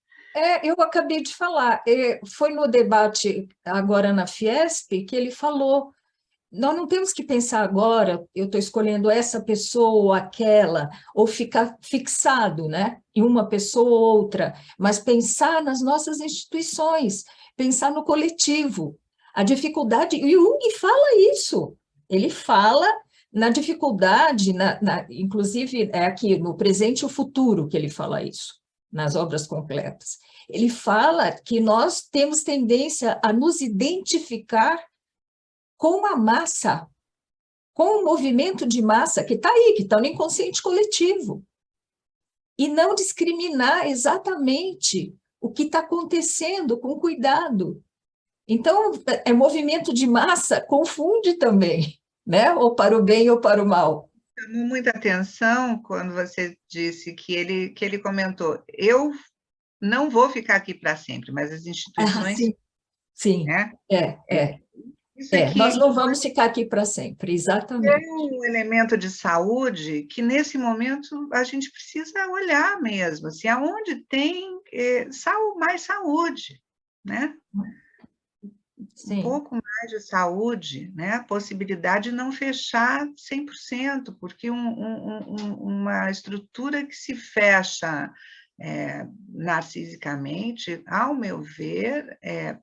Eu acabei de falar, foi no debate agora na Fiesp que ele falou, nós não temos que pensar agora, eu estou escolhendo essa pessoa ou aquela, ou ficar fixado, né, em uma pessoa ou outra, mas pensar nas nossas instituições, pensar no coletivo. A dificuldade, e o Jung fala isso, ele fala na dificuldade, inclusive é aqui no presente e o futuro que ele fala isso, nas obras completas. Ele fala que nós temos tendência a nos identificar com a massa, com o movimento de massa que está aí, que está no inconsciente coletivo, e não discriminar exatamente o que está acontecendo com cuidado. Então, movimento de massa confunde também, né? Ou para o bem ou para o mal. Chamou muita atenção quando você disse que ele comentou, eu não vou ficar aqui para sempre, mas as instituições... Sim, né? Isso nós não vamos ficar aqui para sempre, exatamente. É um elemento de saúde que, nesse momento, a gente precisa olhar mesmo, assim, aonde tem mais saúde, né? Sim. Um pouco mais de saúde, né? A possibilidade de não fechar 100%, porque uma estrutura que se fecha narcisicamente, ao meu ver,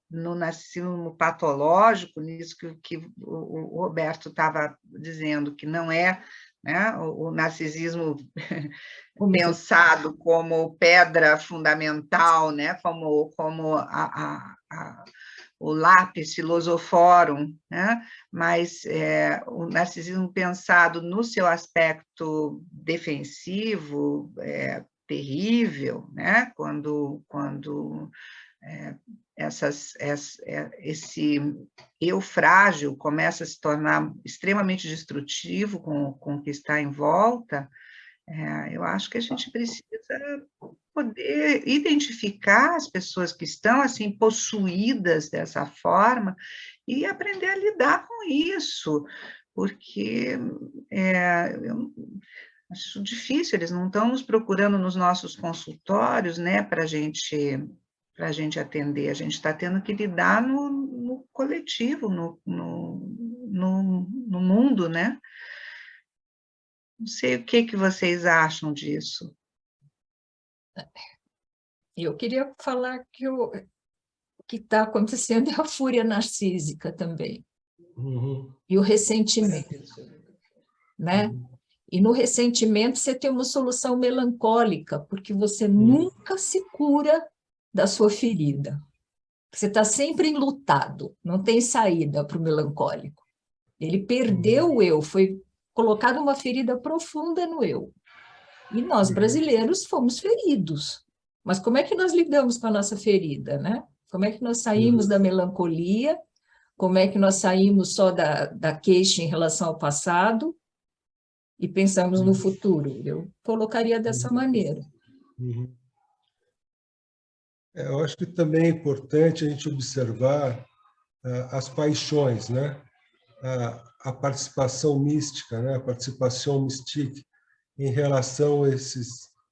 no narcisismo patológico, nisso que o Roberto estava dizendo, que não é, né, o narcisismo pensado como pedra fundamental, né, como o lápis filosoforum, né? Mas o narcisismo pensado no seu aspecto defensivo, terrível, né? Quando esse eu frágil começa a se tornar extremamente destrutivo com o que está em volta, eu acho que a gente precisa poder identificar as pessoas que estão assim possuídas dessa forma e aprender a lidar com isso, porque eu acho difícil, eles não estão nos procurando nos nossos consultórios, né, para a gente atender, a gente está tendo que lidar no coletivo, no mundo, né? Não sei o que vocês acham disso. Eu queria falar que o que está acontecendo é a fúria narcísica também, e o ressentimento, né? E no ressentimento você tem uma solução melancólica, porque você nunca se cura da sua ferida. Você está sempre enlutado, não tem saída para o melancólico. Ele perdeu o eu, foi colocada uma ferida profunda no eu. E nós, brasileiros, fomos feridos. Mas como é que nós lidamos com a nossa ferida, né? Como é que nós saímos da melancolia? Como é que nós saímos só da queixa em relação ao passado e pensamos no futuro? Eu colocaria dessa maneira. Eu acho que também é importante a gente observar as paixões, né? A participação mística, né? A participação mystique em relação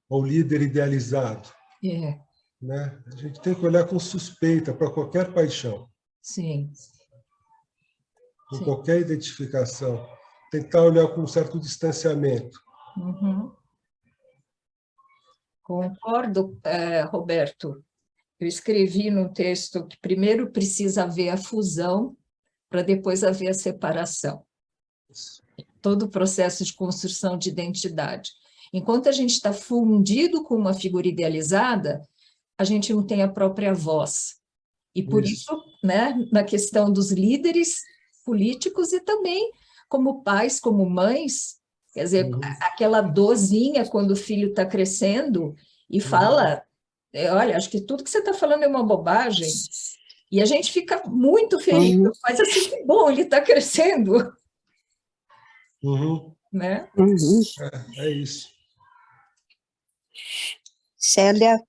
ao líder idealizado. Né? A gente tem que olhar com suspeita para qualquer paixão. Sim. Com qualquer identificação. Tentar olhar com um certo distanciamento. Concordo, Roberto. Eu escrevi num texto que primeiro precisa haver a fusão para depois haver a separação. Todo o processo de construção de identidade. Enquanto a gente está fundido com uma figura idealizada, a gente não tem a própria voz. E por isso, né, na questão dos líderes políticos e também como pais, como mães, quer dizer, aquela dorzinha quando o filho está crescendo e fala, olha, acho que tudo que você está falando é uma bobagem, e a gente fica muito ferido, mas assim, que bom, ele está crescendo. Né? É isso. Célia.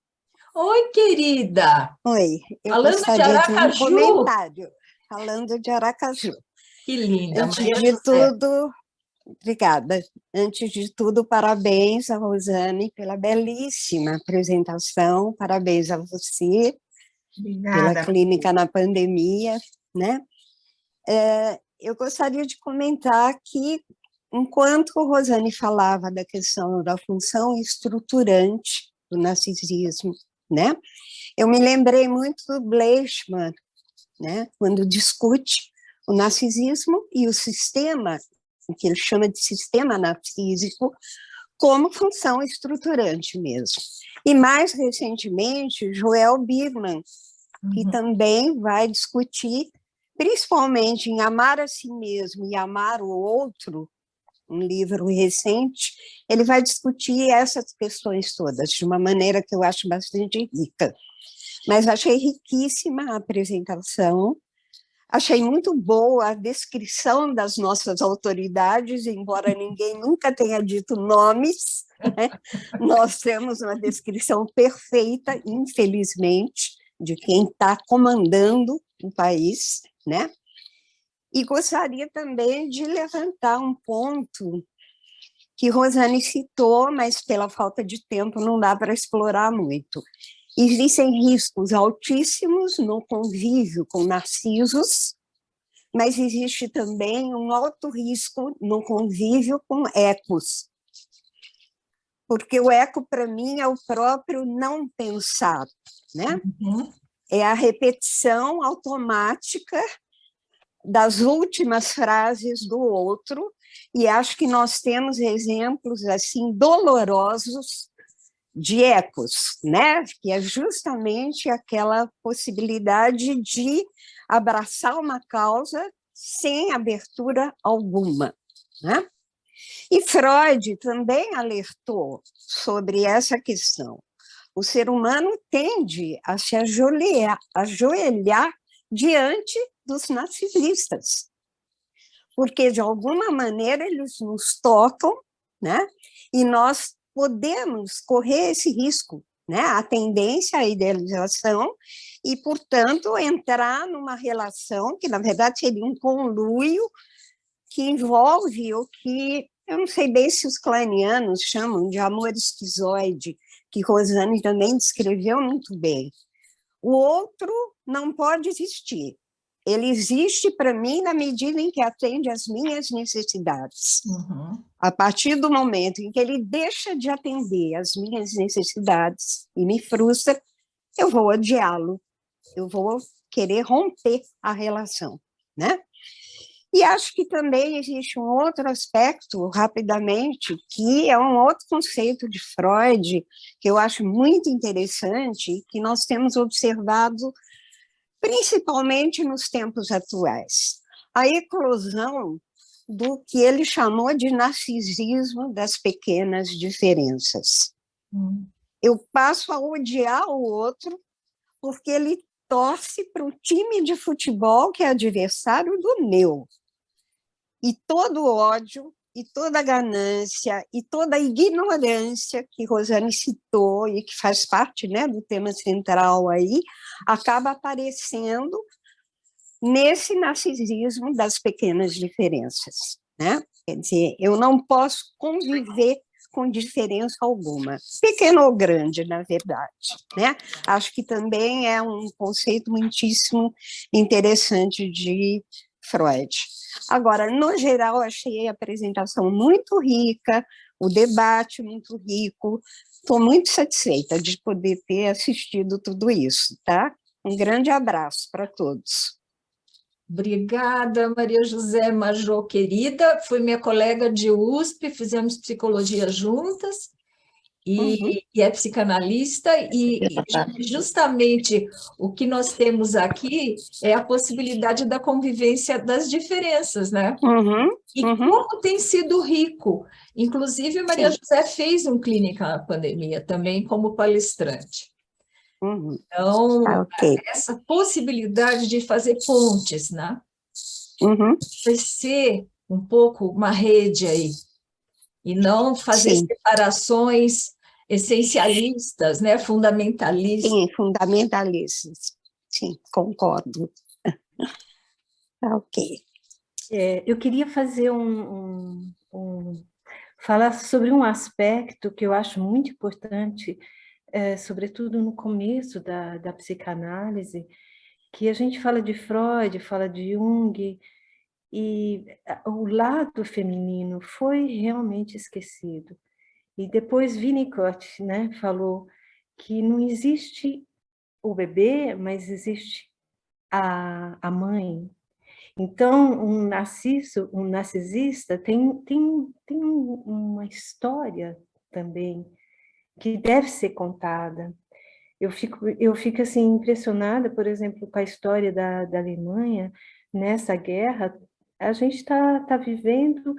Oi, querida. Oi. Eu falando gostaria de Aracaju. De um comentário. Falando de Aracaju. Que linda. Antes de tudo, obrigada. Antes de tudo, parabéns a Rosane pela belíssima apresentação. Parabéns a você. Obrigada. Pela clínica na pandemia, né? Eu gostaria de comentar que, enquanto Rosane falava da questão da função estruturante do narcisismo, né? Eu me lembrei muito do Bleichmann, né? Quando discute o narcisismo e o sistema, o que ele chama de sistema narcísico, como função estruturante mesmo. E mais recentemente, Joel Biermann, que também vai discutir, principalmente em Amar a Si Mesmo e Amar o Outro, um livro recente, ele vai discutir essas questões todas de uma maneira que eu acho bastante rica. Mas achei riquíssima a apresentação, achei muito boa a descrição das nossas autoridades, embora ninguém nunca tenha dito nomes, né? Nós temos uma descrição perfeita, infelizmente, de quem está comandando o país, né? E gostaria também de levantar um ponto que Rosane citou, mas pela falta de tempo não dá para explorar muito. Existem riscos altíssimos no convívio com narcisos, mas existe também um alto risco no convívio com ecos. Porque o eco, para mim, é o próprio não pensar, né? É a repetição automática das últimas frases do outro, e acho que nós temos exemplos assim dolorosos de ecos, né? Que é justamente aquela possibilidade de abraçar uma causa sem abertura alguma, né? E Freud também alertou sobre essa questão. O ser humano tende a se ajoelhar diante dos narcisistas, porque, de alguma maneira, eles nos tocam, né? E nós podemos correr esse risco, né? A tendência à idealização e, portanto, entrar numa relação que, na verdade, seria um conluio que envolve o que eu não sei bem se os kleinianos chamam de amor esquizoide, que Rosane também descreveu muito bem. O outro não pode existir, ele existe para mim na medida em que atende às minhas necessidades. Uhum. A partir do momento em que ele deixa de atender às minhas necessidades e me frustra, eu vou odiá-lo, eu vou querer romper a relação, né? E acho que também existe um outro aspecto, rapidamente, que é um outro conceito de Freud, que eu acho muito interessante, que nós temos observado principalmente nos tempos atuais. A eclosão do que ele chamou de narcisismo das pequenas diferenças. Eu passo a odiar o outro porque ele torce para o time de futebol que é adversário do meu. E todo o ódio, e toda a ganância, e toda a ignorância que Rosane citou e que faz parte, né, do tema central aí, acaba aparecendo nesse narcisismo das pequenas diferenças, né? Quer dizer, eu não posso conviver com diferença alguma, pequena ou grande, na verdade, né? Acho que também é um conceito muitíssimo interessante de Freud. Agora, no geral, achei a apresentação muito rica, o debate muito rico, estou muito satisfeita de poder ter assistido tudo isso, tá? Um grande abraço para todos. Obrigada, Maria José Majô, querida. Foi minha colega de USP, fizemos psicologia juntas, e é psicanalista, e justamente o que nós temos aqui é a possibilidade da convivência das diferenças, né? E como tem sido rico. Inclusive, Maria José fez um clínica na pandemia também como palestrante. Então, essa possibilidade de fazer pontes, né? Vai ser um pouco uma rede aí, e não fazer separações essencialistas, né? Fundamentalistas. Sim, fundamentalistas. Sim, concordo. Ok. Eu queria fazer falar sobre um aspecto que eu acho muito importante, sobretudo no começo da psicanálise, que a gente fala de Freud, fala de Jung, e o lado feminino foi realmente esquecido. E depois Winnicott, né, falou que não existe o bebê, mas existe a mãe. Então, um narcisista tem uma história também que deve ser contada. Eu fico assim, impressionada, por exemplo, com a história da Alemanha. Nessa guerra, a gente está vivendo,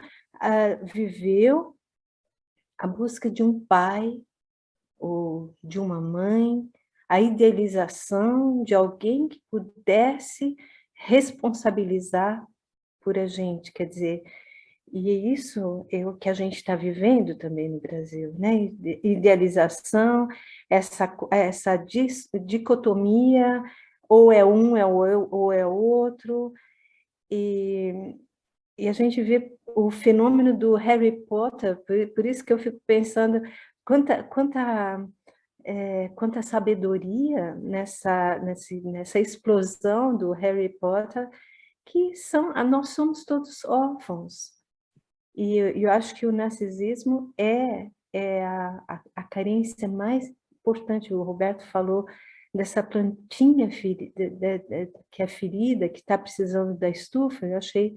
viveu a busca de um pai ou de uma mãe, a idealização de alguém que pudesse responsabilizar por a gente, quer dizer, e isso é o que a gente está vivendo também no Brasil, né? Idealização, essa dicotomia, ou é um, ou é outro, e a gente vê o fenômeno do Harry Potter, por isso que eu fico pensando quanta sabedoria nessa explosão do Harry Potter, que nós somos todos órfãos. E eu acho que o narcisismo é a carência mais importante. O Roberto falou dessa plantinha que é ferida, que está precisando da estufa. Eu achei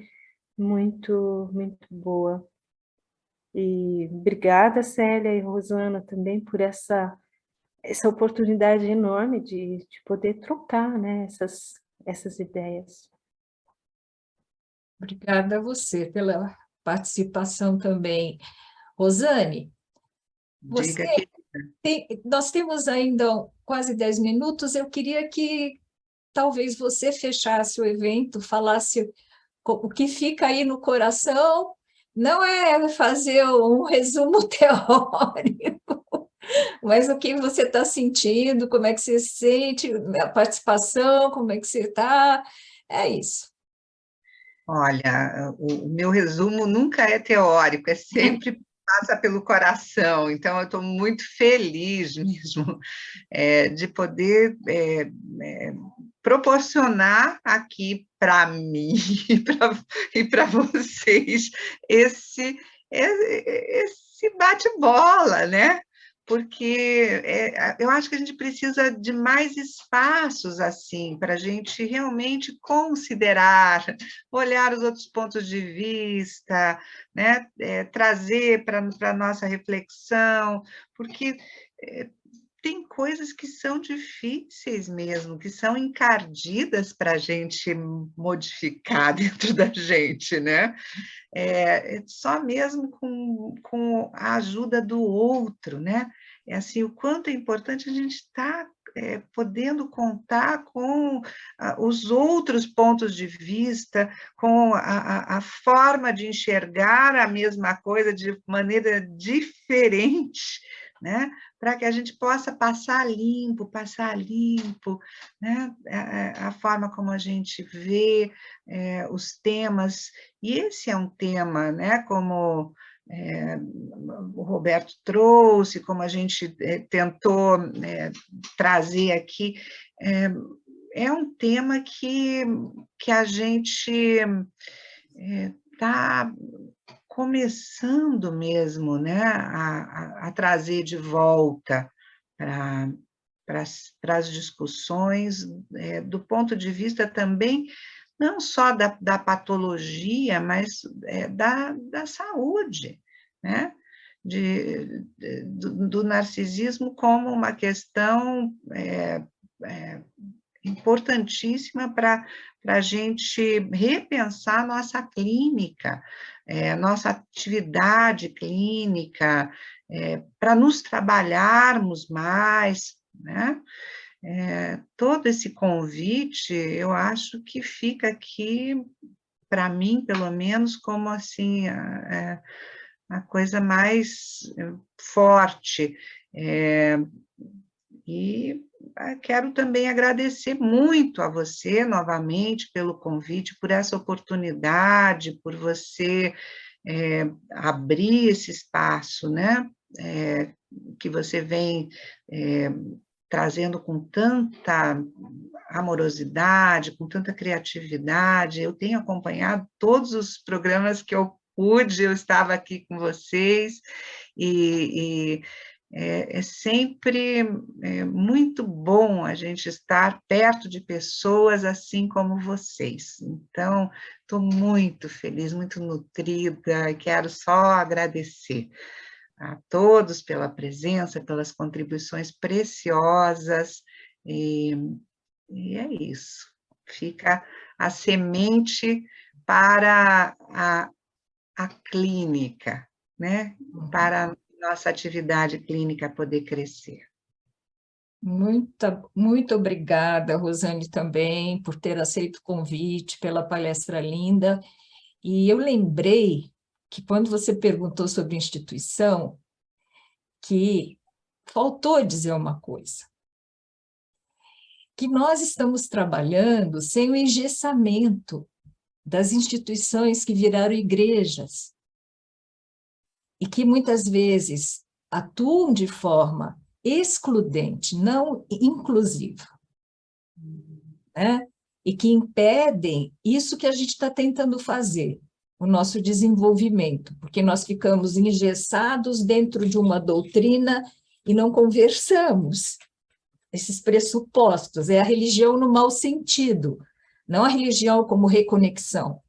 muito, muito boa. E obrigada, Célia e Rosana, também por essa oportunidade enorme de poder trocar, né, essas ideias. Obrigada a você pela participação também. Rosane, nós temos ainda quase 10 minutos, eu queria que talvez você fechasse o evento, falasse o que fica aí no coração, não é fazer um resumo teórico, mas o que você está sentindo, como é que você sente, a participação, como é que você está, é isso. Olha, o meu resumo nunca é teórico, é sempre passa pelo coração, então eu estou muito feliz mesmo de poder proporcionar aqui para mim e para vocês esse bate-bola, né? Porque eu acho que a gente precisa de mais espaços assim, para a gente realmente considerar, olhar os outros pontos de vista, né? Trazer para a nossa reflexão, porque tem coisas que são difíceis mesmo, que são encardidas para a gente modificar dentro da gente, né? Só mesmo com a ajuda do outro, né? É assim, o quanto é importante a gente estar podendo contar com os outros pontos de vista, com a forma de enxergar a mesma coisa de maneira diferente, né? Para que a gente possa passar limpo, né? A forma como a gente vê os temas, e esse é um tema, né? Como o Roberto trouxe, como a gente tentou trazer aqui, é um tema que a gente está começando mesmo, né, a trazer de volta para as discussões, do ponto de vista também, não só da patologia, mas da saúde, né? Do narcisismo como uma questão importantíssima para a gente repensar nossa clínica, nossa atividade clínica, para nos trabalharmos mais, né? Todo esse convite, eu acho que fica aqui, para mim, pelo menos, como assim, a coisa mais forte. E quero também agradecer muito a você, novamente, pelo convite, por essa oportunidade, por você abrir esse espaço, né? Que você vem trazendo com tanta amorosidade, com tanta criatividade. Eu tenho acompanhado todos os programas que eu pude, eu estava aqui com vocês, e é sempre muito bom a gente estar perto de pessoas assim como vocês. Então, estou muito feliz, muito nutrida, e quero só agradecer a todos pela presença, pelas contribuições preciosas, e é isso. Fica a semente para a clínica, né? Para a nossa atividade clínica poder crescer. Muito obrigada, Rosane, também, por ter aceito o convite, pela palestra linda. E eu lembrei que, quando você perguntou sobre instituição, que faltou dizer uma coisa, que nós estamos trabalhando sem o engessamento das instituições que viraram igrejas, e que muitas vezes atuam de forma excludente, não inclusiva, né? E que impedem isso que a gente está tentando fazer, o nosso desenvolvimento, porque nós ficamos engessados dentro de uma doutrina e não conversamos esses pressupostos. É a religião no mau sentido, não a religião como reconexão,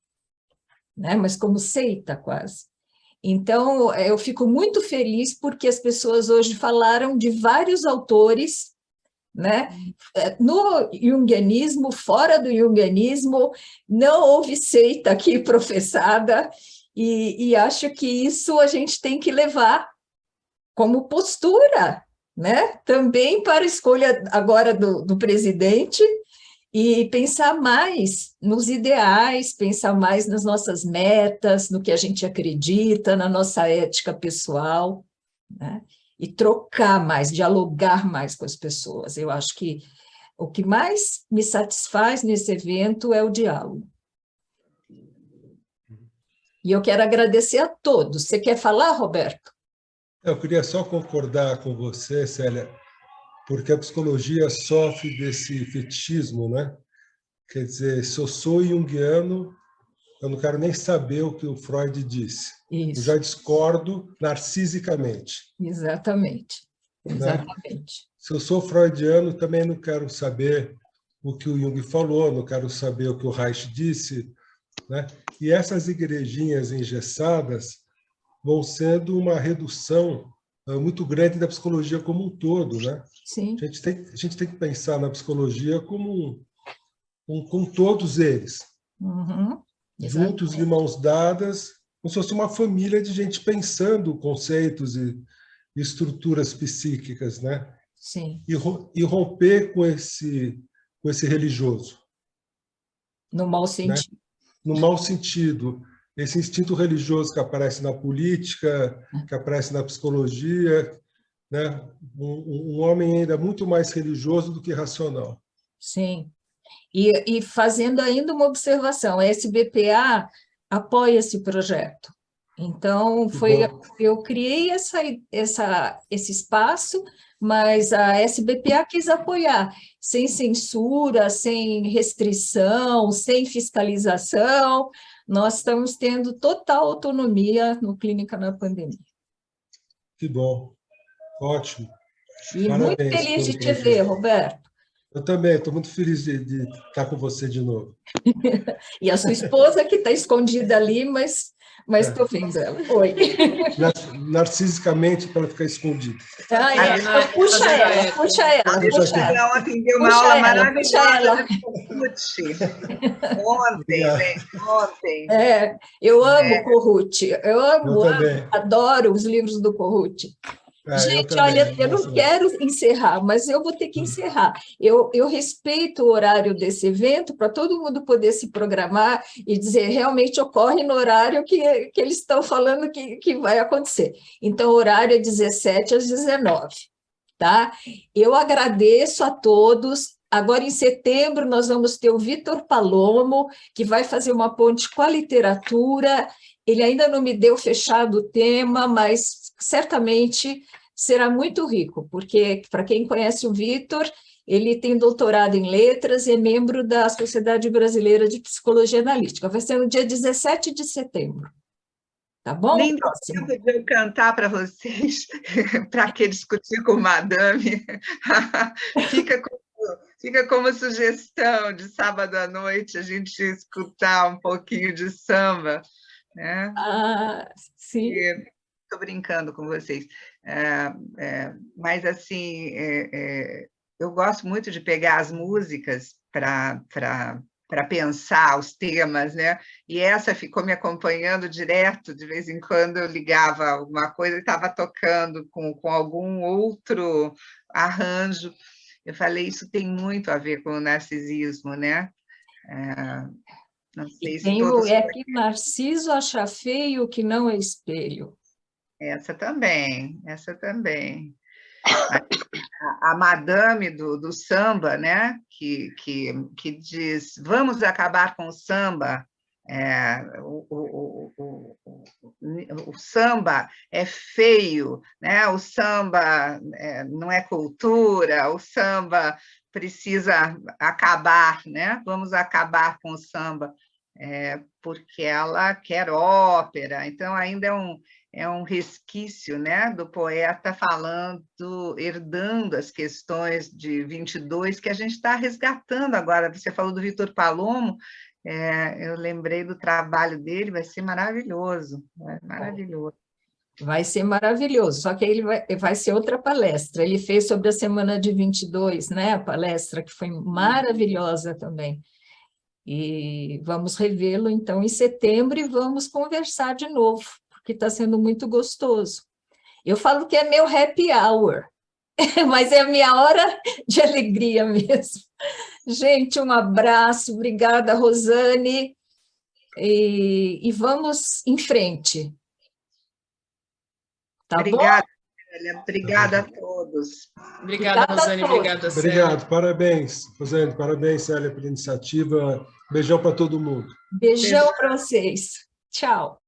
né? Mas como seita quase. Então, eu fico muito feliz porque as pessoas hoje falaram de vários autores, né? No junguianismo, fora do junguianismo, não houve seita aqui professada, e acho que isso a gente tem que levar como postura, né? Também para a escolha agora do presidente, e pensar mais nos ideais, pensar mais nas nossas metas, no que a gente acredita, na nossa ética pessoal, né? E trocar mais, dialogar mais com as pessoas. Eu acho que o que mais me satisfaz nesse evento é o diálogo. E eu quero agradecer a todos. Você quer falar, Roberto? Eu queria só concordar com você, Célia, porque a psicologia sofre desse fetichismo, né? Quer dizer, se eu sou junguiano, eu não quero nem saber o que o Freud disse. Isso. Eu já discordo narcisicamente. Exatamente. Né? Exatamente. Se eu sou freudiano, também não quero saber o que o Jung falou, não quero saber o que o Reich disse. Né? E essas igrejinhas engessadas vão sendo uma redução muito grande da psicologia como um todo. Né? Sim. A gente tem que pensar na psicologia como com todos eles. Uhum. Juntos, de mãos dadas, como se fosse uma família de gente pensando conceitos e estruturas psíquicas, né? Sim. E romper com esse religioso. No mau sentido. Né? No mau sentido. Esse instinto religioso que aparece na política, que aparece na psicologia, né? Um homem ainda muito mais religioso do que racional. Sim. E fazendo ainda uma observação, a SBPA apoia esse projeto. Então, eu criei esse espaço, mas a SBPA quis apoiar, sem censura, sem restrição, sem fiscalização. Nós estamos tendo total autonomia no Clínica na Pandemia. Que bom, ótimo. E parabéns muito feliz de te projeto. ver, Roberto. Eu também, estou muito feliz de estar com você de novo. E a sua esposa, que está escondida ali, mas estou vendo ela. Oi. Narcisicamente, para ela ficar escondida. Então, puxa ela. Ontem deu uma aula maravilhosa de Corruti. Ontem. Eu amo Corruti. Eu também. Adoro os livros do Corruti. Gente, olha, eu não quero encerrar, mas eu vou ter que encerrar. Eu respeito o horário desse evento para todo mundo poder se programar e dizer realmente ocorre no horário que eles estão falando que vai acontecer. Então, o horário é 17 às 19, tá? Eu agradeço a todos. Agora, em setembro, nós vamos ter o Vitor Palomo, que vai fazer uma ponte com a literatura. Ele ainda não me deu fechado o tema, mas certamente será muito rico, porque, para quem conhece o Vitor, ele tem doutorado em letras e é membro da Sociedade Brasileira de Psicologia Analítica. Vai ser no dia 17 de setembro. Tá bom? Nem deu tempo de eu cantar para vocês, para que discutir com o Madame. Fica como sugestão de sábado à noite a gente escutar um pouquinho de samba. Né? Sim. Estou brincando com vocês. Mas, assim, eu gosto muito de pegar as músicas para pensar os temas, né? E essa ficou me acompanhando direto, de vez em quando eu ligava alguma coisa e estava tocando com algum outro arranjo. Eu falei, isso tem muito a ver com o narcisismo, né? Não sei se todos... que Narciso acha feio o que não é espelho. Essa também. A madame do samba, né? que diz, vamos acabar com o samba, o samba é feio, né? O samba não é cultura, o samba precisa acabar, né? Vamos acabar com o samba, porque ela quer ópera, então ainda é um resquício, né, do poeta falando, herdando as questões de 22, que a gente está resgatando agora. Você falou do Vitor Palomo, eu lembrei do trabalho dele, vai ser maravilhoso, maravilhoso. Vai ser maravilhoso, só que aí vai ser outra palestra. Ele fez sobre a semana de 22, né, a palestra que foi maravilhosa também. E vamos revê-lo, então, em setembro e vamos conversar de novo, porque está sendo muito gostoso. Eu falo que é meu happy hour, mas é a minha hora de alegria mesmo. Gente, um abraço, obrigada, Rosane, e vamos em frente. Tá obrigada, bom? Célia, obrigada a todos. Obrigada, Rosane, obrigada, Célia. Obrigado, parabéns, Rosane, parabéns, Célia, pela iniciativa. Beijão para todo mundo. Beijão para vocês. Tchau.